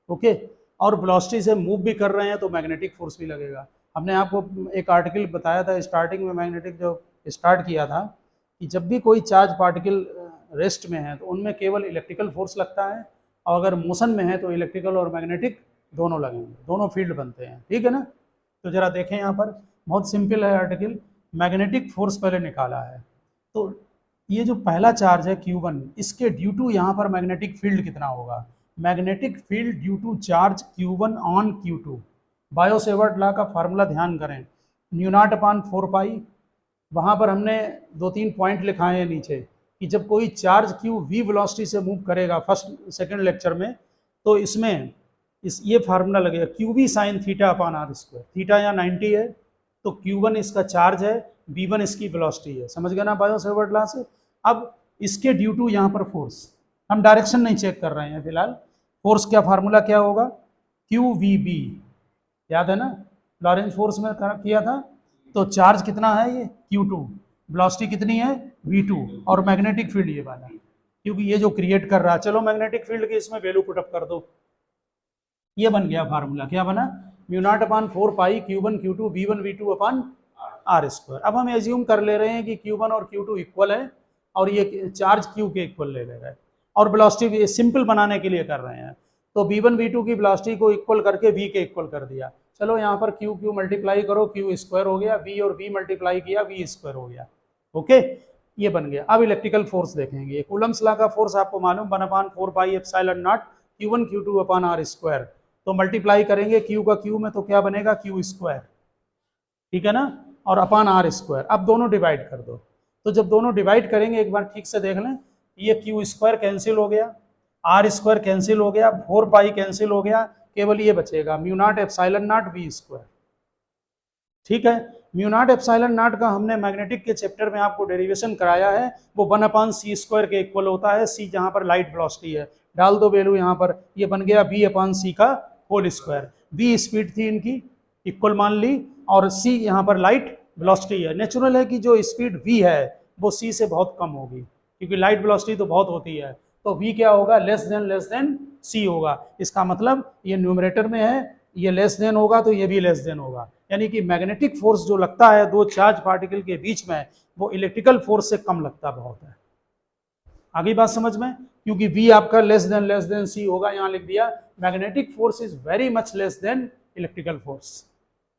ओके। और वेलोसिटी से मूव भी कर रहे हैं तो मैग्नेटिक फोर्स भी लगेगा। हमने आपको एक आर्टिकल बताया था स्टार्टिंग में, मैग्नेटिक जो स्टार्ट किया था, कि जब भी कोई चार्ज पार्टिकल रेस्ट में है तो उनमें केवल इलेक्ट्रिकल फोर्स लगता है, और अगर मोशन में है तो इलेक्ट्रिकल और मैग्नेटिक दोनों लगेंगे, दोनों फील्ड बनते हैं, ठीक है ना। तो जरा देखें यहाँ पर, बहुत सिंपल है आर्टिकल, मैग्नेटिक फोर्स पहले निकाला है। तो ये जो पहला चार्ज है Q1, इसके ड्यू टू यहाँ पर मैग्नेटिक फील्ड कितना होगा, magnetic field due to charge Q1 on Q2, Biot Savart law का फार्मूला ध्यान करें, μ0/4π। वहाँ पर हमने 2-3 पॉइंट लिखाए हैं नीचे कि जब कोई चार्ज Q v वेलोसिटी से मूव करेगा फर्स्ट सेकंड लेक्चर में, तो इसमें ये फार्मूला लगेगा QV sin θ/r², थीटा या 90 है, तो Q1 इसका चार्ज है, V1 इसकी वेलोसिटी है, समझ गए ना बायो-सेवर्ट लॉ से। अब इसके ड्यू टू यहाँ पर फोर्स, हम डायरेक्शन नहीं चेक कर रहे हैं फिलहाल, फोर्स क्या फार्मूला क्या होगा, QVB, याद है ना, लॉरेंज फोर्स में किया था। तो चार्ज कितना है ये Q2, वेलोसिटी कितनी है V2, और मैग्नेटिक फील्ड ये वाला, क्योंकि ये जो क्रिएट कर रहा है, चलो मैग्नेटिक फील्ड की इसमें वैल्यू पुटअप कर दो, ये बन गया फार्मूला, क्या बना, μ0/4π Q1 Q2 V1 V2/r²। अब हम एज्यूम कर ले रहे हैं कि Q1 और Q2 इक्वल है, और ये चार्ज Q के इक्वल ले रहे हैं, और वेलोसिटी भी सिंपल बनाने के लिए कर रहे हैं, तो V1 V2 की वेलोसिटी को इक्वल करके V के इक्वल कर दिया। चलो यहाँ पर क्यू क्यू मल्टीप्लाई करो, क्यू स्क्वायर हो गया, वी और वी मल्टीप्लाई किया, वी स्क्वायर हो गया। ओके, ये बन गया। अब इलेक्ट्रिकल फोर्स देखेंगे। कूलम्स लॉ का फोर्स आपको मालूम 1/4 pi epsilon not Q1 Q2 upon R square. तो मल्टीप्लाई करेंगे क्यू का क्यू में तो क्या बनेगा, क्यू स्क्वायर, ठीक है ना, और अपॉन R स्क्वायर। अब दोनों डिवाइड कर दो। तो जब दोनों डिवाइड करेंगे एक बार ठीक से देख लें, ये क्यू स्क्वायर कैंसिल हो गया, R स्क्वायर कैंसिल हो गया, 4 पाई कैंसिल हो गया, केवल ये बचेगा mu naught epsilon naught v square. ठीक है, म्यू नॉट एप्सिलॉन नॉट का हमने मैग्नेटिक के चैप्टर में आपको डेरिवेशन कराया है, वो 1/c स्क्वायर के इक्वल होता है। c जहां पर लाइट वेलोसिटी है, डाल दो वैल्यू यहाँ पर, ये बन गया v/c का होल स्क्वायर। v स्पीड थी इनकी, इक्वल मान ली, और c यहाँ पर लाइट वेलोसिटी है। नेचुरल है कि जो स्पीड v है वो c से बहुत कम होगी, क्योंकि लाइट वेलोसिटी तो बहुत होती है। तो v क्या होगा, लेस देन c होगा। इसका मतलब ये न्यूमरेटर में है, ये लेस देन होगा तो ये भी लेस देन होगा। यानी कि मैग्नेटिक फोर्स जो लगता है दो चार्ज पार्टिकल के बीच में, वो इलेक्ट्रिकल फोर्स से कम लगता बहुत है। आगे बात समझ में, क्योंकि v आपका लेस देन c होगा, यहाँ लिख दिया magnetic force is very much less than electrical force.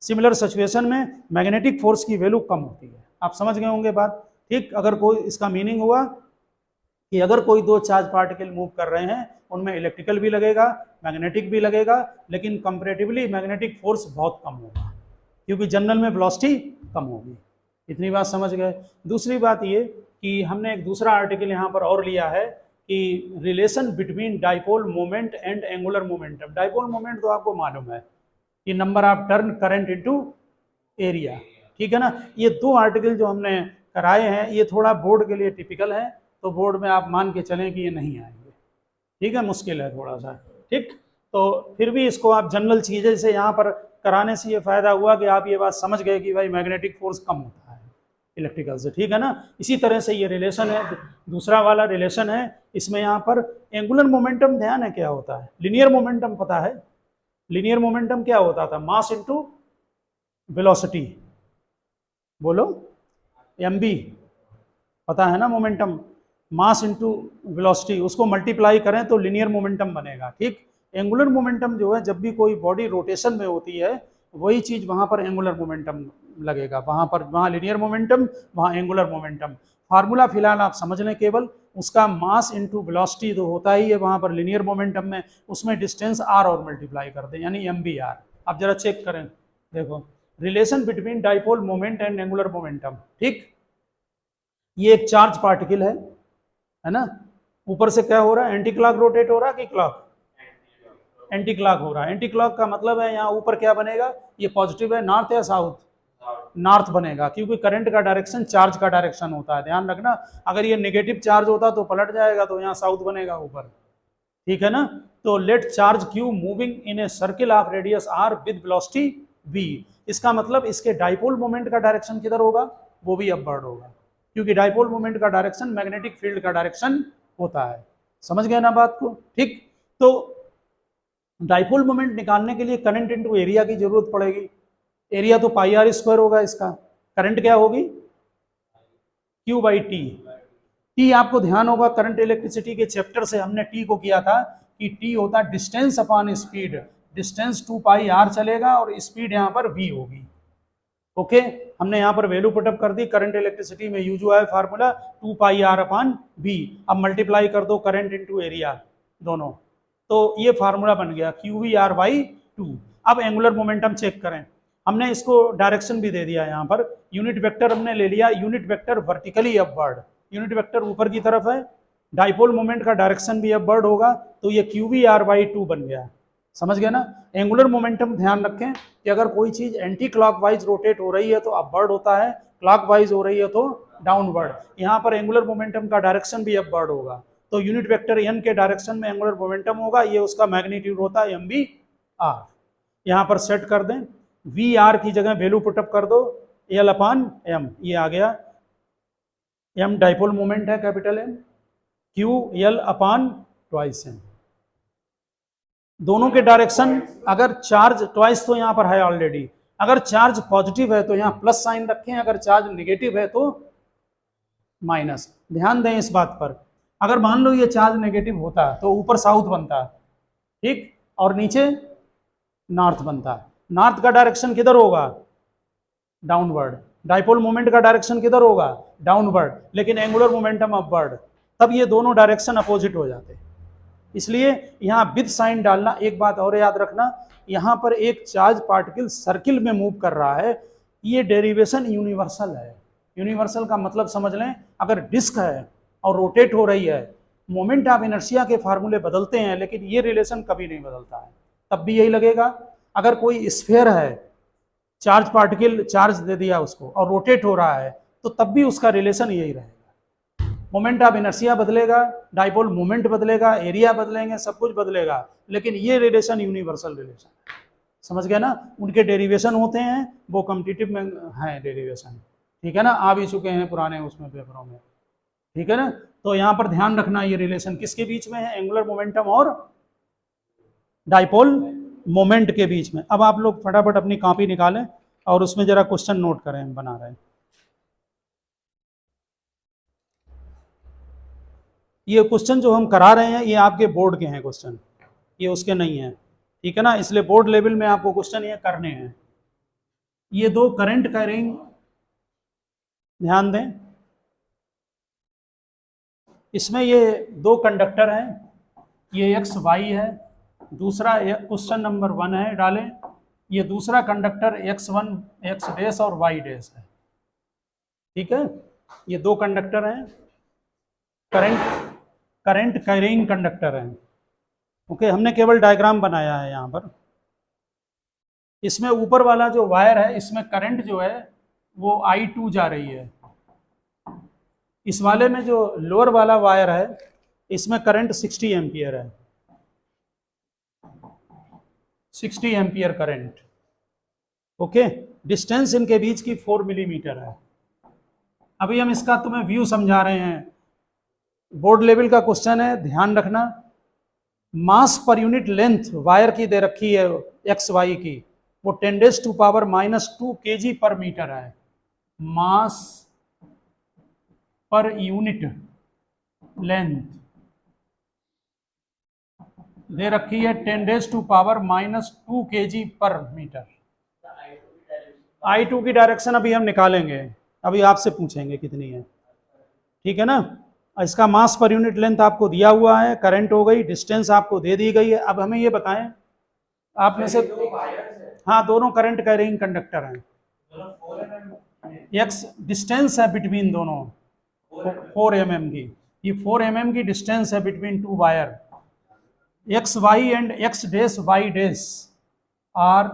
Similar situation में मैग्नेटिक फोर्स की वैल्यू कम होती है। आप समझ गए होंगे बात, ठीक। अगर कोई, इसका मीनिंग हुआ कि अगर कोई दो चार्ज पार्टिकल मूव कर रहे हैं, उनमें इलेक्ट्रिकल भी लगेगा, मैग्नेटिक भी लगेगा, लेकिन कंपैरेटिवली मैग्नेटिक फोर्स बहुत कम होगा, क्योंकि जनरल में वेलोसिटी कम होगी। इतनी बात समझ गए। दूसरी बात ये कि हमने एक दूसरा आर्टिकल यहाँ पर और लिया है कि relation between dipole moment and angular momentum. Dipole moment तो आपको मालूम है कि number of turn current into area, ठीक है ना। ये दो आर्टिकल जो हमने कराए हैं, ये थोड़ा बोर्ड के लिए टिपिकल है, तो बोर्ड में आप मान के चलें कि ये नहीं आएंगे, ठीक है, मुश्किल है थोड़ा सा, ठीक। तो फिर भी इसको आप जनरल चीज़ें से यहाँ पर कराने से ये फायदा हुआ कि आप ये बात समझ गए कि भाई मैग्नेटिक फोर्स कम होता है इलेक्ट्रिकल से, ठीक है ना। इसी तरह से ये रिलेशन है, दूसरा वाला रिलेशन है, इसमें यहाँ पर एंगुलर मोमेंटम ध्यान है क्या होता है, लिनियर मोमेंटम पता है। लिनियर मोमेंटम क्या होता था, मास इनटू वेलोसिटी, बोलो mv, पता है ना मोमेंटम, मास इनटू वेलोसिटी, उसको मल्टीप्लाई करें तो लिनियर मोमेंटम बनेगा, ठीक। एंगुलर मोमेंटम जो है, जब भी कोई बॉडी रोटेशन में होती है, वही चीज वहां पर एंगुलर मोमेंटम लगेगा, वहां लिनियर मोमेंटम, वहां एंगुलर मोमेंटम। फार्मूला फिलहाल आप समझ लें, केवल उसका मास इनटू वेलोसिटी तो होता ही है वहां पर लिनियर मोमेंटम में, उसमें डिस्टेंस r और मल्टीप्लाई कर दें, यानी mvr। आप जरा चेक करें, देखो relation between dipole moment and angular momentum, ठीक। ये एक चार्ज पार्टिकल है ना, ऊपर से क्या हो रहा है, एंटी क्लॉक रोटेट हो रहा है कि क्लॉक, एंटी क्लॉक हो रहा है। एंटी क्लॉक का मतलब है यहाँ ऊपर क्या बनेगा, ये पॉजिटिव है, नॉर्थ या साउथ, नॉर्थ बनेगा, क्योंकि करंट का डायरेक्शन चार्ज का डायरेक्शन होता है, ध्यान रखना। अगर ये नेगेटिव चार्ज होता तो पलट जाएगा, तो यहाँ साउथ बनेगा ऊपर, ठीक है ना। तो let charge q moving in a circle of radius r with velocity v। इसका मतलब इसके डाइपोल मोमेंट का डायरेक्शन किधर होगा, वो भी अपवर्ड होगा, क्योंकि डाइपोल मोमेंट का डायरेक्शन मैग्नेटिक फील्ड का डायरेक्शन होता है। समझ गए ना बात को, ठीक। तो डाइपोल मोमेंट निकालने के लिए करंट इनटू एरिया की जरूरत पड़ेगी। एरिया तो पाई r स्क्वायर होगा इसका, करंट क्या होगी, Q/T। T आपको ध्यान होगा, करंट इलेक्ट्रिसिटी के चैप्टर से हमने T को किया था कि T होता डिस्टेंस अपॉन स्पीड, डिस्टेंस 2 पाई r चलेगा और स्पीड यहाँ पर v होगी। ओके, हमने यहाँ पर वैल्यू पुटअप कर दी, करंट इलेक्ट्रिसिटी में यूज हुआ है फार्मूला 2 पाई r अपॉन v। अब मल्टीप्लाई कर दो करंट इनटू एरिया दोनों, तो ये फार्मूला बन गया QVR/2। अब एंगुलर मोमेंटम चेक करें, हमने इसको डायरेक्शन भी दे दिया, यहाँ पर यूनिट वेक्टर हमने ले लिया, unit vector vertically upward, unit vector ऊपर की तरफ है, डाइपोल मोमेंट का डायरेक्शन भी अपवर्ड होगा, तो ये QVR/2 बन गया। समझ गए ना। एंगुलर मोमेंटम ध्यान रखें कि अगर कोई चीज एंटी क्लॉकवाइज रोटेट हो रही है तो अपवर्ड होता है, क्लॉकवाइज हो रही है तो डाउनवर्ड। यहाँ पर एंगुलर मोमेंटम का डायरेक्शन भी अपवर्ड होगा, तो यूनिट वेक्टर n के डायरेक्शन में एंगुलर मोमेंटम होगा, ये उसका मैग्नीट्यूड होता है mvr। यहाँ पर सेट कर दें, vr की जगह वैल्यू पुटअप कर दो L/m, ये आ गया, m डाइपोल मोमेंट है कैपिटल M, Q L/2m। दोनों के डायरेक्शन, अगर चार्ज ट्वाइस तो यहाँ पर है ऑलरेडी, अगर चार्ज पॉजिटिव है तो यहाँ प्लस साइन रखें, अगर चार्ज नेगेटिव है तो माइनस। ध्यान दें इस बात पर, अगर मान लो ये चार्ज नेगेटिव होता तो ऊपर साउथ बनता, ठीक, और नीचे नॉर्थ बनता। नॉर्थ का डायरेक्शन किधर होगा, डाउनवर्ड। डाइपोल मोमेंट का डायरेक्शन किधर होगा, डाउनवर्ड, लेकिन एंगुलर मोमेंटम अपवर्ड। तब ये दोनों डायरेक्शन अपोजिट हो जाते हैं। इसलिए यहाँ विद साइन डालना। एक बात और याद रखना, यहाँ पर एक चार्ज पार्टिकल सर्किल में मूव कर रहा है, ये डेरिवेशन यूनिवर्सल है। यूनिवर्सल का मतलब समझ लें, अगर डिस्क है और रोटेट हो रही है, मोमेंट ऑफ इनर्शिया के फार्मूले बदलते हैं, लेकिन ये रिलेशन कभी नहीं बदलता है, तब भी यही लगेगा। अगर कोई स्फीयर है, चार्ज पार्टिकल चार्ज दे दिया उसको और रोटेट हो रहा है, तो तब भी उसका रिलेशन यही रहेगा। मोमेंट ऑफ इनर्शिया बदलेगा, डाइपोल मोमेंट बदलेगा, एरिया बदलेंगे, सब कुछ बदलेगा, लेकिन ये रिलेशन यूनिवर्सल रिलेशन। समझ गए ना, उनके डेरिवेशन होते हैं, वो कॉम्पिटिटिव में हैं डेरिवेशन, ठीक है ना, आ भी चुके हैं पुराने उसमें पेपरों में, ठीक है ना। तो यहाँ पर ध्यान रखना, ये रिलेशन किसके बीच में है, एंगुलर मोमेंटम और डाइपोल मोमेंट के बीच में। अब आप लोग फटाफट अपनी कॉपी निकालें और उसमें जरा क्वेश्चन नोट करें, हम बना रहे हैं। ये क्वेश्चन जो हम करा रहे हैं, ये आपके बोर्ड के हैं क्वेश्चन, ये उसके नहीं है, ठीक है ना, इसलिए बोर्ड लेवल में आपको क्वेश्चन ये करने हैं। ये दो करंट कैरिंग, ध्यान दें, इसमें ये दो कंडक्टर हैं, ये एक्स वाई है, दूसरा क्वेश्चन नंबर 1 है, डालें, ये दूसरा कंडक्टर x1 x डैश और y डैश है, ठीक है। ये दो कंडक्टर हैं, करंट कैरिंग कंडक्टर हैं, ओके। हमने केवल डायग्राम बनाया है यहाँ पर। इसमें ऊपर वाला जो वायर है, इसमें करंट जो है वो I2 जा रही है। इस वाले में जो लोअर वाला वायर है, इसमें करंट 60 एम्पियर है, 60 एम्पियर करंट, ओके। डिस्टेंस इनके बीच की 4 मिलीमीटर है। अभी हम इसका तुम्हें व्यू समझा रहे हैं, बोर्ड लेवल का क्वेश्चन है, ध्यान रखना। मास पर यूनिट लेंथ वायर की दे रखी है एक्स वाई की, वो 10⁻⁻² kg पर मीटर है। मास पर यूनिट लेंथ दे रखी है 10⁻⁻² kg पर मीटर। I2 की डायरेक्शन अभी हम निकालेंगे, अभी आपसे पूछेंगे कितनी है, ठीक है ना। इसका मास पर यूनिट लेंथ आपको दिया हुआ है, करंट हो गई, डिस्टेंस आपको दे दी गई है। अब हमें ये बताएं, आप में से, हाँ दोनों करंट कैरिंग कंडक्टर हैं, एक्स डिस्टेंस है बिटवीन दोनों 4 mm की, ये 4 mm की डिस्टेंस है between two wire. X Y and X dash Y dash are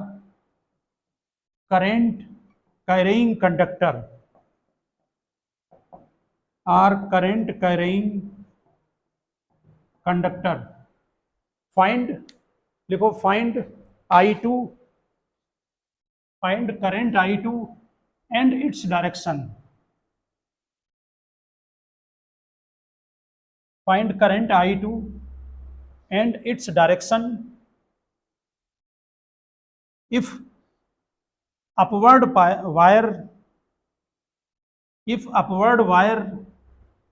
current carrying conductor, are current carrying conductor. Find, लिखो find I2, find current I2 and its direction, find current I2 and its direction if upward wire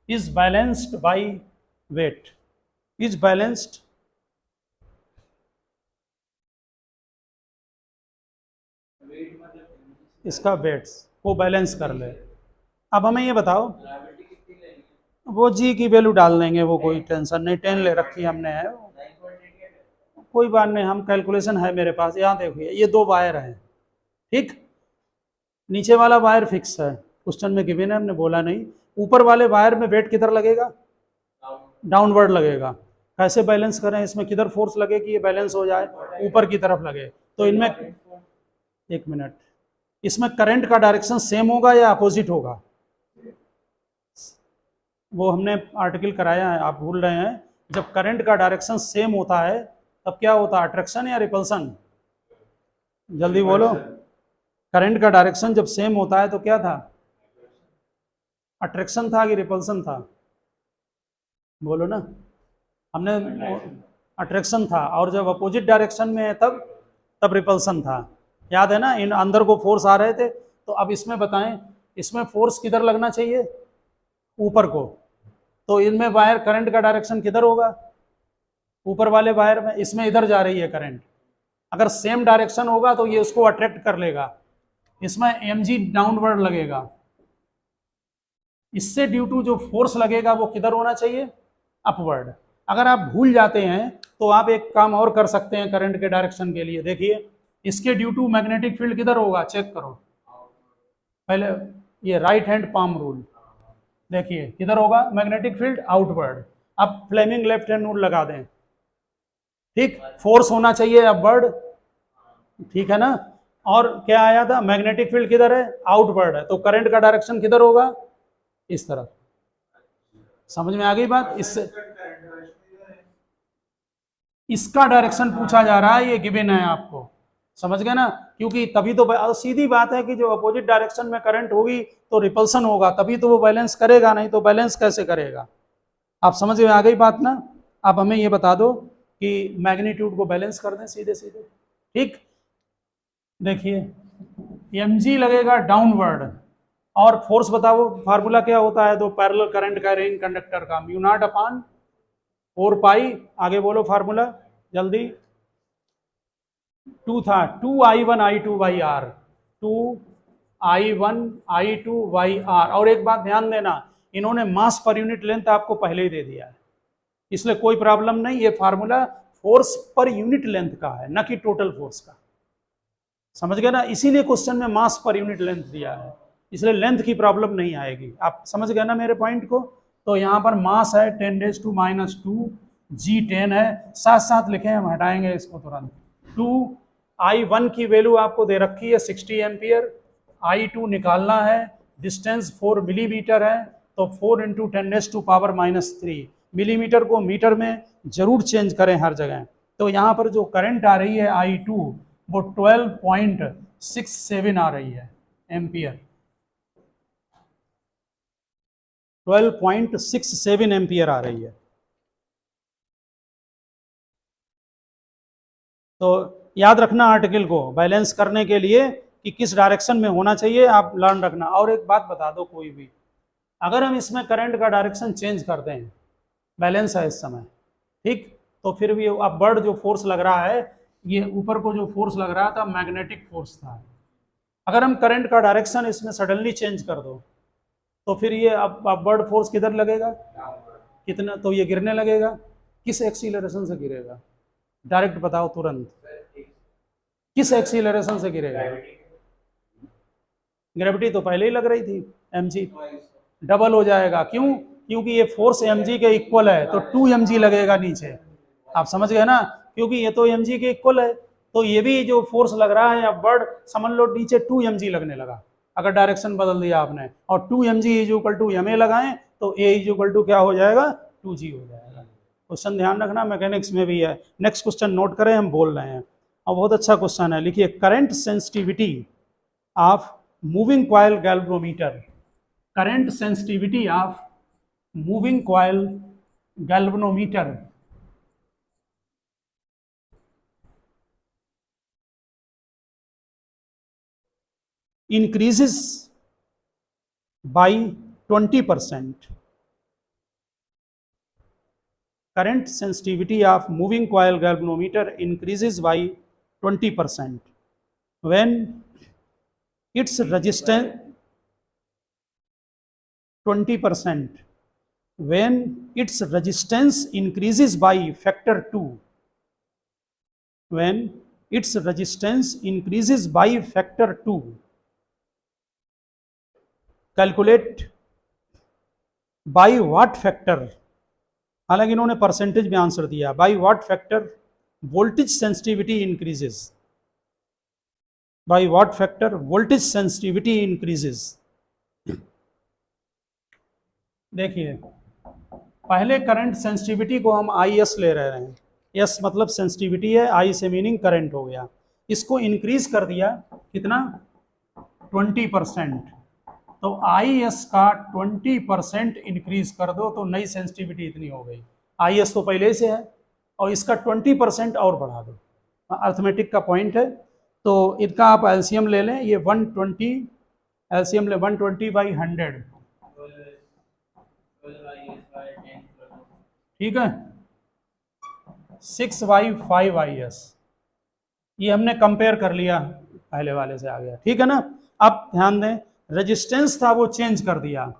is balanced by weight, is balanced इसका वेट्स को बैलेंस कर ले। अब हमें ये बताओ, वो जी की वैल्यू डाल देंगे, वो कोई टेंशन नहीं, 10 ले रखी हमने है, कोई बात नहीं, हम कैलकुलेशन है मेरे पास। यहाँ देखिए ये दो वायर हैं, ठीक, नीचे वाला वायर फिक्स है, क्वेश्चन में गिवन है, हमने बोला नहीं। ऊपर वाले वायर में वेट किधर लगेगा, डाउनवर्ड लगेगा। कैसे बैलेंस करें, इसमें किधर फोर्स लगे कि ये बैलेंस हो जाए, ऊपर की तरफ लगे। तो इनमें, एक मिनट, इसमें करंट का डायरेक्शन सेम होगा या अपोजिट होगा, वो हमने आर्टिकल कराया है, आप भूल रहे हैं। जब करंट का डायरेक्शन सेम होता है तब क्या होता है, अट्रैक्शन या रिपल्सन, जल्दी बोलो। करंट का डायरेक्शन जब सेम होता है तो क्या था, अट्रैक्शन था कि रिपल्सन था, बोलो ना। हमने अट्रैक्शन था, और जब अपोजिट डायरेक्शन में है तब रिपल्सन था, याद है ना। इन अंदर को फोर्स आ रहे थे। तो अब इसमें बताएं, इसमें फोर्स किधर लगना चाहिए, ऊपर को। तो इनमें वायर करंट का डायरेक्शन किधर होगा, ऊपर वाले वायर में, इसमें इधर जा रही है करंट, अगर सेम डायरेक्शन होगा तो ये उसको अट्रैक्ट कर लेगा, इसमें mg डाउनवर्ड लगेगा, इससे ड्यू टू जो फोर्स लगेगा वो किधर होना चाहिए, अपवर्ड। अगर आप भूल जाते हैं तो आप एक काम और कर सकते हैं करंट के डायरेक्शन के लिए, देखिए इसके ड्यू टू मैग्नेटिक फील्ड किधर होगा, चेक करो पहले, ये राइट हैंड पाम रूल, देखिए किधर होगा मैग्नेटिक फील्ड, आउटवर्ड। अब फ्लेमिंग लेफ्ट हैंड रूल लगा दें, ठीक, फोर्स होना चाहिए अपवर्ड, ठीक है ना, और क्या आया था, मैग्नेटिक फील्ड किधर है, आउटवर्ड है, तो करंट का डायरेक्शन किधर होगा, इस तरफ। समझ में आ गई बात, इससे इसका डायरेक्शन पूछा जा रहा है, ये गिवन है आपको, समझ गए ना, क्योंकि तभी तो सीधी बात है कि जो अपोजिट डायरेक्शन में करंट होगी तो रिपल्सन होगा, तभी तो वो बैलेंस करेगा, नहीं तो बैलेंस कैसे करेगा। आप समझ में आ गई बात ना। आप हमें ये बता दो कि मैग्नीट्यूड को बैलेंस कर दें सीधे सीधे, ठीक। देखिए mg लगेगा डाउनवर्ड, और फोर्स बताओ फार्मूला क्या होता है, तो पैरेलल करंट कैरिंग कंडक्टर का म्यू नॉट अपॉन 4 पाई, आगे बोलो फार्मूला जल्दी, 2 था 2i1 i2 by are, 2i1 i2 by are. और एक बात ध्यान देना, इन्होंने मास पर यूनिट लेंथ आपको पहले ही दे दिया है, इसलिए कोई प्रॉब्लम नहीं, ये formula force per unit length का है, न कि टोटल फोर्स का, समझ गए ना, इसीलिए क्वेश्चन में मास पर यूनिट लेंथ दिया है, इसलिए लेंथ की प्रॉब्लम नहीं आएगी। आप समझ गए ना मेरे पॉइंट को। तो यहाँ पर मास है 10⁻², G10 है, साथ साथ लिखे, हम हटाएंगे इसको तुरंत। 2i1 की वैल्यू आपको दे रखी है 60 एम्पियर, i2 निकालना है, डिस्टेंस 4 मिलीमीटर है, तो 4 × 10⁻³ मिलीमीटर को मीटर में जरूर चेंज करें हर जगह। तो यहाँ पर जो करंट आ रही है i2 वो 12.67 आ रही है एम्पियर, 12.67 एम्पियर आ रही है। तो याद रखना आर्टिकल को बैलेंस करने के लिए कि किस डायरेक्शन में होना चाहिए, आप लर्न रखना। और एक बात बता दो, कोई भी अगर हम इसमें करंट का डायरेक्शन चेंज करते हैं, बैलेंस है इस समय, ठीक, तो फिर भी अपवर्ड जो फोर्स लग रहा है, ये ऊपर को जो फोर्स लग रहा था मैग्नेटिक फोर्स था, अगर हम करंट का डायरेक्शन इसमें सडनली चेंज कर दो तो फिर ये अपवर्ड फोर्स किधर लगेगा, कितना, तो ये गिरने लगेगा, किस एक्सीलरेशन से गिरेगा, डायरेक्ट बताओ तुरंत, किस एक्सीलरेशन से गिरेगा, ग्रेविटी तो पहले ही लग रही थी, mg डबल हो जाएगा, क्यों, क्योंकि ये फोर्स mg के इक्वल है, तो 2mg लगेगा नीचे, आप समझ गए ना, क्योंकि ये तो mg के इक्वल है, तो ये भी जो फोर्स लग रहा है अपवर्ड, समझ लो नीचे 2mg लगने लगा, अगर डायरेक्शन बदल दिया आपने, और 2mg = ma लगाएं तो a क्या हो जाएगा, 2g हो जाएगा। क्वेश्चन ध्यान रखना, मैकेनिक्स में भी है। नेक्स्ट क्वेश्चन नोट करें, हम बोल रहे हैं, और बहुत अच्छा क्वेश्चन है, लिखिए current sensitivity of moving coil galvanometer, current sensitivity of moving coil galvanometer increases by 20%. Current sensitivity of moving coil galvanometer increases by 20% when its resistance 20% when its resistance increases by factor 2, when its resistance increases by factor 2, calculate by what factor, हालांकि इन्होंने परसेंटेज में आंसर दिया, by what factor voltage sensitivity increases, by what factor voltage sensitivity increases. देखिए पहले करंट सेंसिटिविटी को हम IS ले रहे हैं, S मतलब सेंसिटिविटी है, I से मीनिंग करंट हो गया, इसको इंक्रीज कर दिया कितना, 20%, तो IS का 20% इंक्रीज कर दो तो नई सेंसिटिविटी इतनी हो गई, IS तो पहले से है और इसका 20% और बढ़ा दो, अर्थमेटिक का पॉइंट है। तो इनका आप एलसीएम ले लें, ये 120 एलसीएम ले 120/100, ठीक है, 6/5 IS, ये हमने कंपेयर कर लिया, पहले वाले से आ गया, ठीक है ना। अब ध्यान दें, रेजिस्टेंस था वो चेंज कर दिया,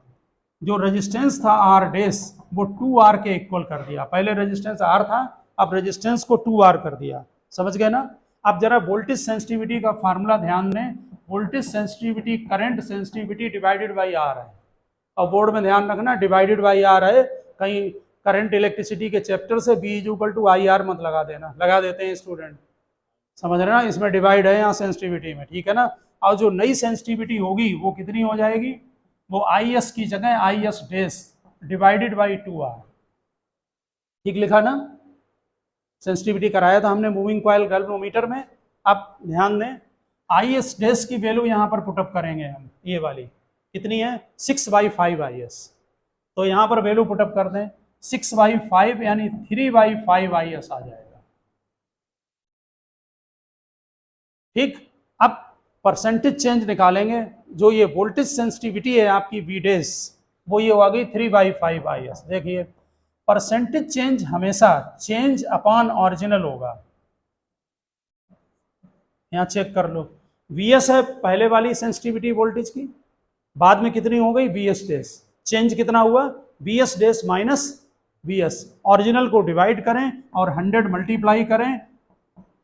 जो रेजिस्टेंस था आर डेस वो 2R के इक्वल कर दिया। पहले रेजिस्टेंस R था, अब रेजिस्टेंस को 2R कर दिया, समझ गए ना। अब जरा वोल्टेज सेंसिटिविटी का फार्मूला ध्यान दें, voltage sensitivity current sensitivity divided by R है। और बोर्ड में ध्यान रखना डिवाइडेड बाई R है, कहीं करंट इलेक्ट्रिसिटी के चैप्टर से B = IR मत लगा देना, लगा देते हैं स्टूडेंट, समझ रहे ना, इसमें डिवाइड है यहाँ सेंसिटिविटी में, ठीक है ना। और जो नई सेंसिटिविटी होगी वो कितनी हो जाएगी, वो IS की जगह IS days divided by 2R, ठीक लिखा ना। सेंसिटिविटी कराया था हमने मूविंग कॉइल गैल्वेनोमीटर में। अब ध्यान दें, IS डेस की वैल्यू यहाँ पर पुटअप करेंगे हम, ये वाली कितनी है 6/5 IS, तो यहाँ पर वैल्यू पुटअप कर दें 6/5 यानी 3/5 IS आ जाएगा, ठीक। अब परसेंटेज चेंज निकालेंगे, जो ये वोल्टेज सेंसिटिविटी है आपकी V डेस, वो ये हो गई 3/5 IS। देखिए परसेंटेज चेंज हमेशा चेंज अपॉन ओरिजिनल होगा, यहाँ चेक कर लो, VS है पहले वाली सेंसिटिविटी वोल्टेज की, बाद में कितनी हो गई VS डेस, चेंज कितना हुआ VS डेस माइनस VS, ओरिजिनल को डिवाइड करें और 100 मल्टीप्लाई करें,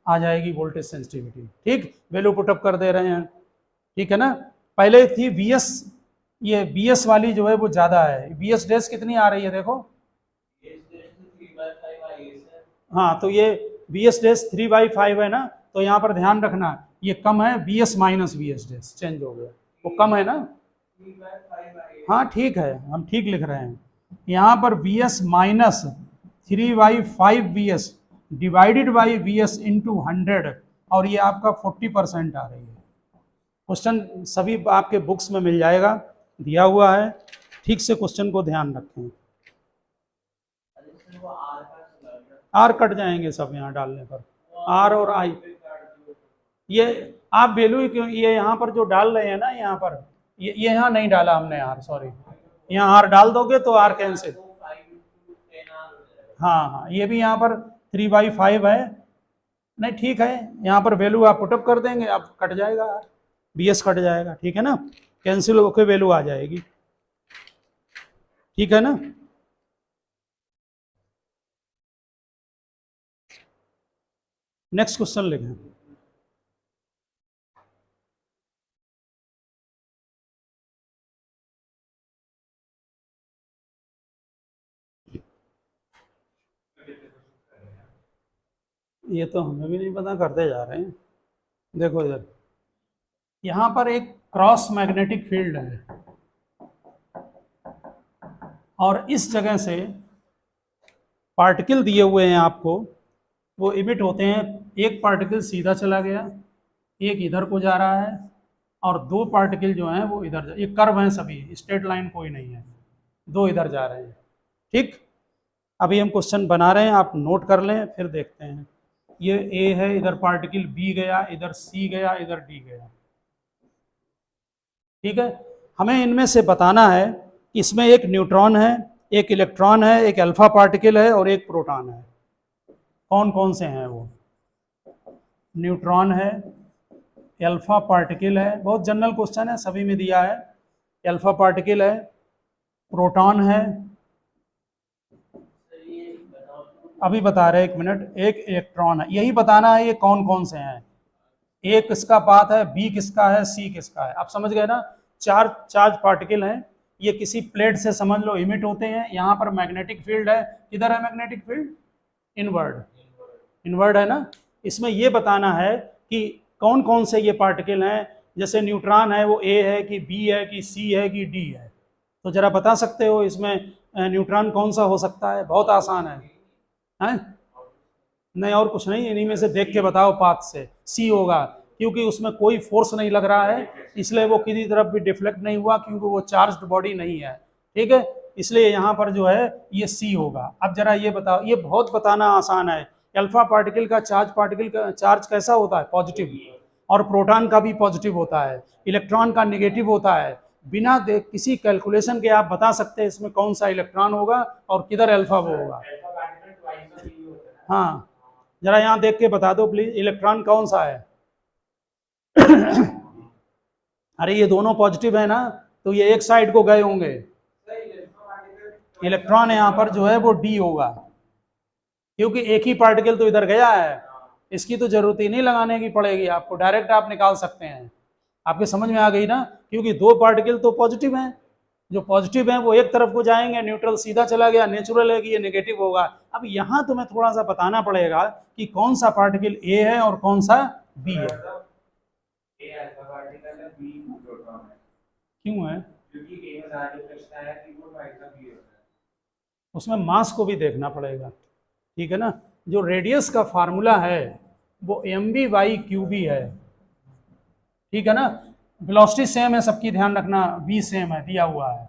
आ जाएगी वोल्टेज सेंसिटिविटी, ठीक। वैल्यू पुटअप कर दे रहे हैं, ठीक है ना। पहले थी VS, ये VS वाली जो है वो ज्यादा है, VS डेस कितनी आ रही है देखो, हाँ तो ये VS डेस 3/5 है ना, तो यहाँ पर ध्यान रखना ये कम है, VS माइनस VS डेस चेंज हो गया, वो कम है ना, हाँ ठीक है, हम ठीक लिख रहे हैं। यहाँ पर VS minus 3/5 VS divided by VS into 100, और ये आपका 40% आ रही है। क्वेश्चन सभी आपके बुक्स में मिल जाएगा, दिया हुआ है, ठीक से क्वेश्चन को ध्यान रखें। R कट जाएंगे सब यहाँ डालने पर, R और I, ये आप वैल्यू क्यों, ये यहाँ पर जो डाल रहे हैं ना, यहाँ पर ये यहाँ नहीं डाला हमने R, सॉरी, यहाँ R डाल दोगे तो R कैंसिल, हाँ हाँ, ये भी यहाँ पर 3/5 है, नहीं ठीक है, यहाँ पर वैल्यू आप पुटअप कर देंगे, अब कट जाएगा R, VS कट जाएगा, ठीक है ना, कैंसिल होकर वैल्यू आ जाएगी, ठीक है ना। नेक्स्ट क्वेश्चन लिखें, ये तो हमें भी नहीं पता, करते जा रहे हैं। देखो इधर, यहाँ पर एक क्रॉस मैग्नेटिक फील्ड है और इस जगह से पार्टिकल दिए हुए हैं आपको, वो इमिट होते हैं, एक पार्टिकल सीधा चला गया, एक इधर को जा रहा है, और दो पार्टिकल जो हैं वो इधर, ये कर्व हैं सभी, स्ट्रेट लाइन कोई नहीं है, दो इधर जा रहे हैं, ठीक। अभी हम क्वेश्चन बना रहे हैं, आप नोट कर लें फिर देखते हैं। ये A है, इधर पार्टिकल B गया, इधर C गया, इधर D गया, ठीक है। हमें इनमें से बताना है, इसमें एक न्यूट्रॉन है, एक इलेक्ट्रॉन है, एक अल्फा पार्टिकल है और एक प्रोटॉन है, कौन कौन से हैं वो, न्यूट्रॉन है, अल्फा पार्टिकल है, बहुत जनरल क्वेश्चन है, सभी में दिया है, अल्फा पार्टिकल है, प्रोटॉन है, अभी बता रहे, एक मिनट, एक इलेक्ट्रॉन है, यही बताना है ये कौन कौन से हैं, ए किसका पाथ है, बी किसका है, सी किसका है, आप समझ गए ना। चार चार्ज पार्टिकल हैं, ये किसी प्लेट से समझ लो इमिट होते हैं, यहाँ पर मैग्नेटिक फील्ड है, किधर है मैग्नेटिक फील्ड, इनवर्ड, इनवर्ड है ना। इसमें ये बताना है कि कौन कौन से ये पार्टिकल हैं, जैसे न्यूट्रॉन है वो ए है कि बी है कि सी है कि डी है, तो जरा बता सकते हो इसमें न्यूट्रॉन कौन सा हो सकता है, बहुत आसान है, हैं? नहीं और कुछ नहीं, इन्हीं में से देख के बताओ, पाथ से सी होगा, क्योंकि उसमें कोई फोर्स नहीं लग रहा है, इसलिए वो किसी तरफ भी डिफ्लेक्ट नहीं हुआ, क्योंकि वो चार्ज्ड बॉडी नहीं है, ठीक है, इसलिए यहाँ पर जो है ये सी होगा। अब जरा ये बताओ, ये बहुत बताना आसान है, अल्फा पार्टिकल का चार्ज कैसा होता है, पॉजिटिव, और प्रोटॉन का भी पॉजिटिव होता है, इलेक्ट्रॉन का निगेटिव होता है, बिना किसी कैलकुलेशन के आप बता सकते हैं इसमें कौन सा इलेक्ट्रॉन होगा और किधर अल्फा वो होगा, हाँ जरा यहाँ देख के बता दो प्लीज, इलेक्ट्रॉन कौन सा है? अरे ये दोनों पॉजिटिव है ना, तो ये एक साइड को गए होंगे। इलेक्ट्रॉन यहाँ पर जो है वो डी होगा, क्योंकि एक ही पार्टिकल तो इधर गया है, इसकी तो जरूरत ही नहीं लगाने की पड़ेगी आपको, डायरेक्ट आप निकाल सकते हैं। आपके समझ में आ गई ना, क्योंकि दो पार्टिकल तो पॉजिटिव हैं, जो पॉजिटिव हैं वो एक तरफ को जाएंगे, न्यूट्रल सीधा चला गया, नेचुरल है कि ये नेगेटिव होगा। अब यहाँ तुम्हें थोड़ा सा बताना पड़ेगा कि कौन सा पार्टिकल ए है और कौन सा बी है। क्यों है? उसमें मास को भी देखना पड़ेगा, ठीक है ना। जो रेडियस का फार्मूला है वो mv/qb है, ठीक है ना। वेलोसिटी सेम है सबकी, ध्यान रखना, v सेम है दिया हुआ है,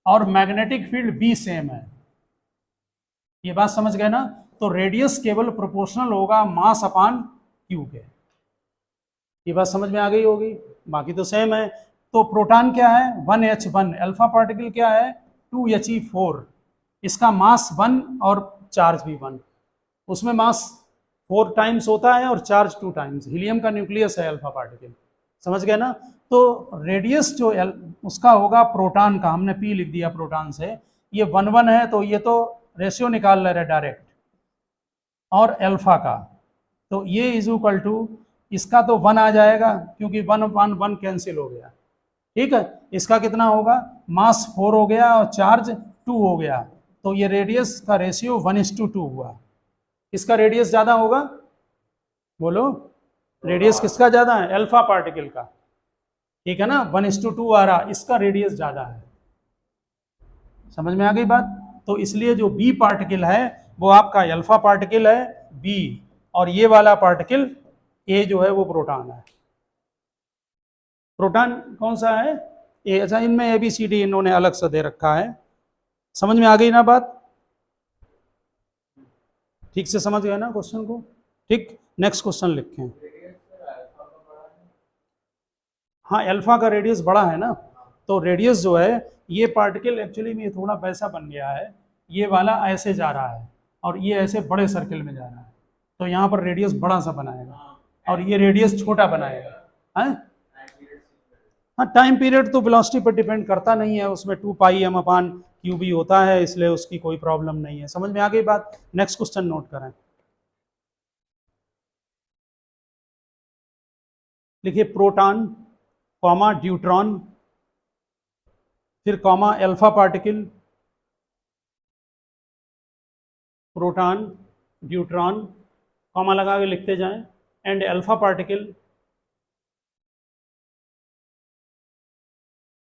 और मैग्नेटिक फील्ड b सेम है, ये बात समझ गए ना। तो रेडियस केवल प्रोपोर्शनल होगा मास अपॉन q के, ये बात समझ में आ गई होगी, बाकी तो सेम है। तो प्रोटॉन क्या है? 1h1, अल्फा पार्टिकल क्या है? 2he4, इसका मास 1 और चार्ज भी 1, उसमें मास 4 टाइम्स होता है और चार्ज 2 टाइम्स। हीलियम का न्यूक्लियस है अल्फा पार्टिकल, समझ गए ना। तो रेडियस जो उसका होगा प्रोटॉन का, हमने p लिख दिया प्रोटॉन से, ये 1 है तो ये तो रेशियो निकाल ले रहे डायरेक्ट, और अल्फा का तो ये इज इक्वल टू, इसका तो 1 आ जाएगा क्योंकि 1/1 कैंसिल हो गया, ठीक है। इसका कितना होगा? मास 4 हो गया और चार्ज 2 हो गया, तो ये रेडियस का रेशियो 1:2 हुआ। इसका रेडियस ज्यादा होगा, बोलो रेडियस किसका ज्यादा है? अल्फा पार्टिकल का, ठीक है ना, 1:2 आ रहा, इसका रेडियस ज्यादा है। समझ में आ गई बात? तो इसलिए जो बी पार्टिकल है वो आपका अल्फा पार्टिकल है बी, और ये वाला पार्टिकल ए जो है वो प्रोटॉन है। प्रोटॉन कौन सा है? ए। अच्छा, इनमें ABCD इन्होंने अलग से दे रखा है, समझ में आ गई ना बात? ठीक से समझ गए ना क्वेश्चन को? ठीक, नेक्स्ट क्वेश्चन लिखें। हाँ, अल्फा का रेडियस बड़ा है ना, तो रेडियस जो है, ये पार्टिकल एक्चुअली में थोड़ा वैसा बन गया है, ये वाला ऐसे जा रहा है और ये ऐसे बड़े सर्किल में जा रहा है, तो यहाँ पर रेडियस बड़ा सा बनाएगा और ये रेडियस छोटा बनाएगा, है? हाँ, टाइम पीरियड तो वेलोसिटी पर डिपेंड करता नहीं है, उसमें 2πm/qb होता है, इसलिए उसकी कोई प्रॉब्लम नहीं है। समझ में आ गई बात? नेक्स्ट क्वेश्चन नोट करें, लिखिए प्रोटॉन कॉमा ड्यूट्रॉन, फिर comma alpha particle, proton deuteron, comma लगा के लिखते जाएं, and alpha particle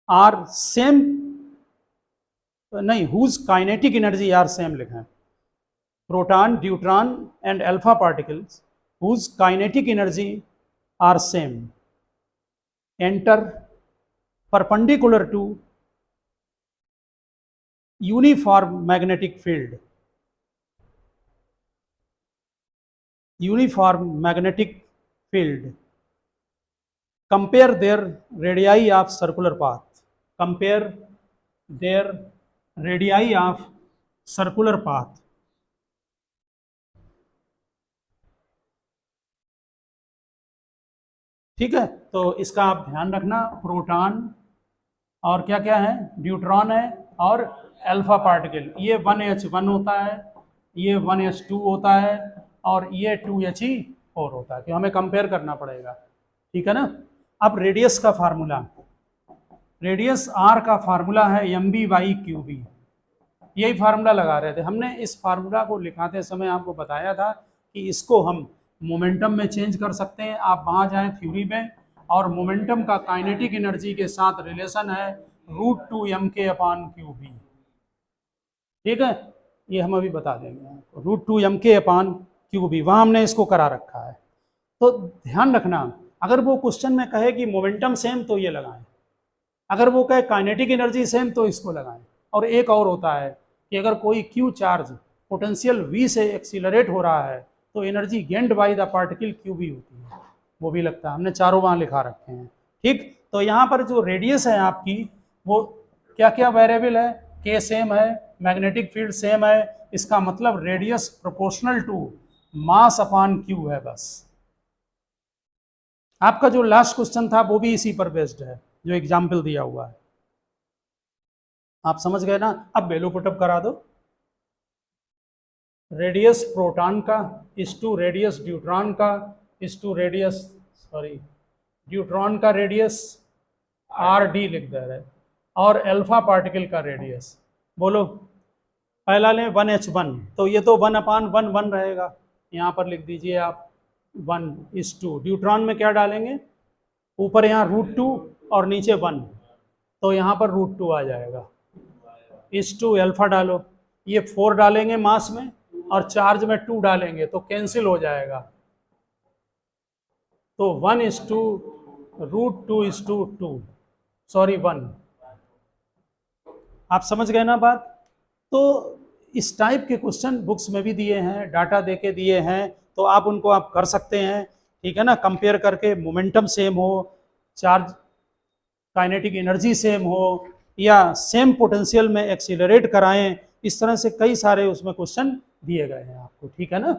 are same, नहीं, whose kinetic energy are same लिखा है। Proton deuteron and alpha particles whose kinetic energy are same enter perpendicular to uniform magnetic field, uniform magnetic field, compare their radii of circular path, compare their radii of circular path। ठीक है, तो इसका आप ध्यान रखना, प्रोटॉन और क्या क्या है, ड्यूट्रॉन है और अल्फा पार्टिकल, ये 1h1 होता है, ये 1h2 होता है और ये 2he4 होता है, कि हमें कंपेयर करना पड़ेगा, ठीक है ना। अब रेडियस का फार्मूला, रेडियस आर का फार्मूला है mv/qb, यही फार्मूला लगा रहे थे हमने। इस फार्मूला को लिखाते समय आपको बताया था कि इसको हम मोमेंटम में चेंज कर सकते हैं। आप वहाँ जाएं थ्योरी में, और मोमेंटम का काइनेटिक एनर्जी के साथ रिलेशन है √2mk/qb, ठीक है, ये हम अभी बता देंगे आपको, √2mk/qb, वहाँ हमने इसको करा रखा है। तो ध्यान रखना, अगर वो क्वेश्चन में कहे कि मोमेंटम सेम तो ये लगाएं, अगर वो कहे काइनेटिक एनर्जी सेम तो इसको लगाएं। और एक और होता है कि अगर कोई Q चार्ज पोटेंशियल V से एक्सीलरेट हो रहा है तो energy gained by the particle QB होती है, वो भी लगता है, हमने चारों वहाँ लिखा रखे हैं, ठीक। तो यहाँ पर जो रेडियस है आपकी, वो क्या क्या वेरिएबल है, K सेम है, मैग्नेटिक फील्ड सेम है, इसका मतलब radius proportional to mass upon q है बस। आपका जो लास्ट क्वेश्चन था वो भी इसी पर बेस्ड है, जो एग्जाम्पल दिया हुआ है। आप समझ गए ना? अब वैल्यू पुटअप करा दो। रेडियस प्रोटॉन का इस टू रेडियस ड्यूट्रॉन का इस टू रेडियस ड्यूट्रॉन का रेडियस आर डी लिख दे रहे, और अल्फा पार्टिकल का रेडियस बोलो। पहला लें 1h1, तो ये तो 1/1 रहेगा, यहाँ पर लिख दीजिए आप 1:2। ड्यूट्रॉन में क्या डालेंगे? ऊपर यहाँ √2 और नीचे 1, तो यहाँ पर √2 आ जाएगा। इस टू अल्फा डालो, ये 4 डालेंगे मास में और चार्ज में 2 डालेंगे तो कैंसिल हो जाएगा, तो 1:√2:2 1। आप समझ गए ना बात? तो इस टाइप के क्वेश्चन बुक्स में भी दिए हैं, डाटा देके दिए हैं, तो आप उनको आप कर सकते हैं, ठीक है ना। कंपेयर करके मोमेंटम सेम हो, चार्ज काइनेटिक एनर्जी सेम हो, या सेम पोटेंशियल में एक्सीलरेट कराएं, इस तरह से कई सारे उसमें क्वेश्चन दिए गए हैं आपको, ठीक है ना।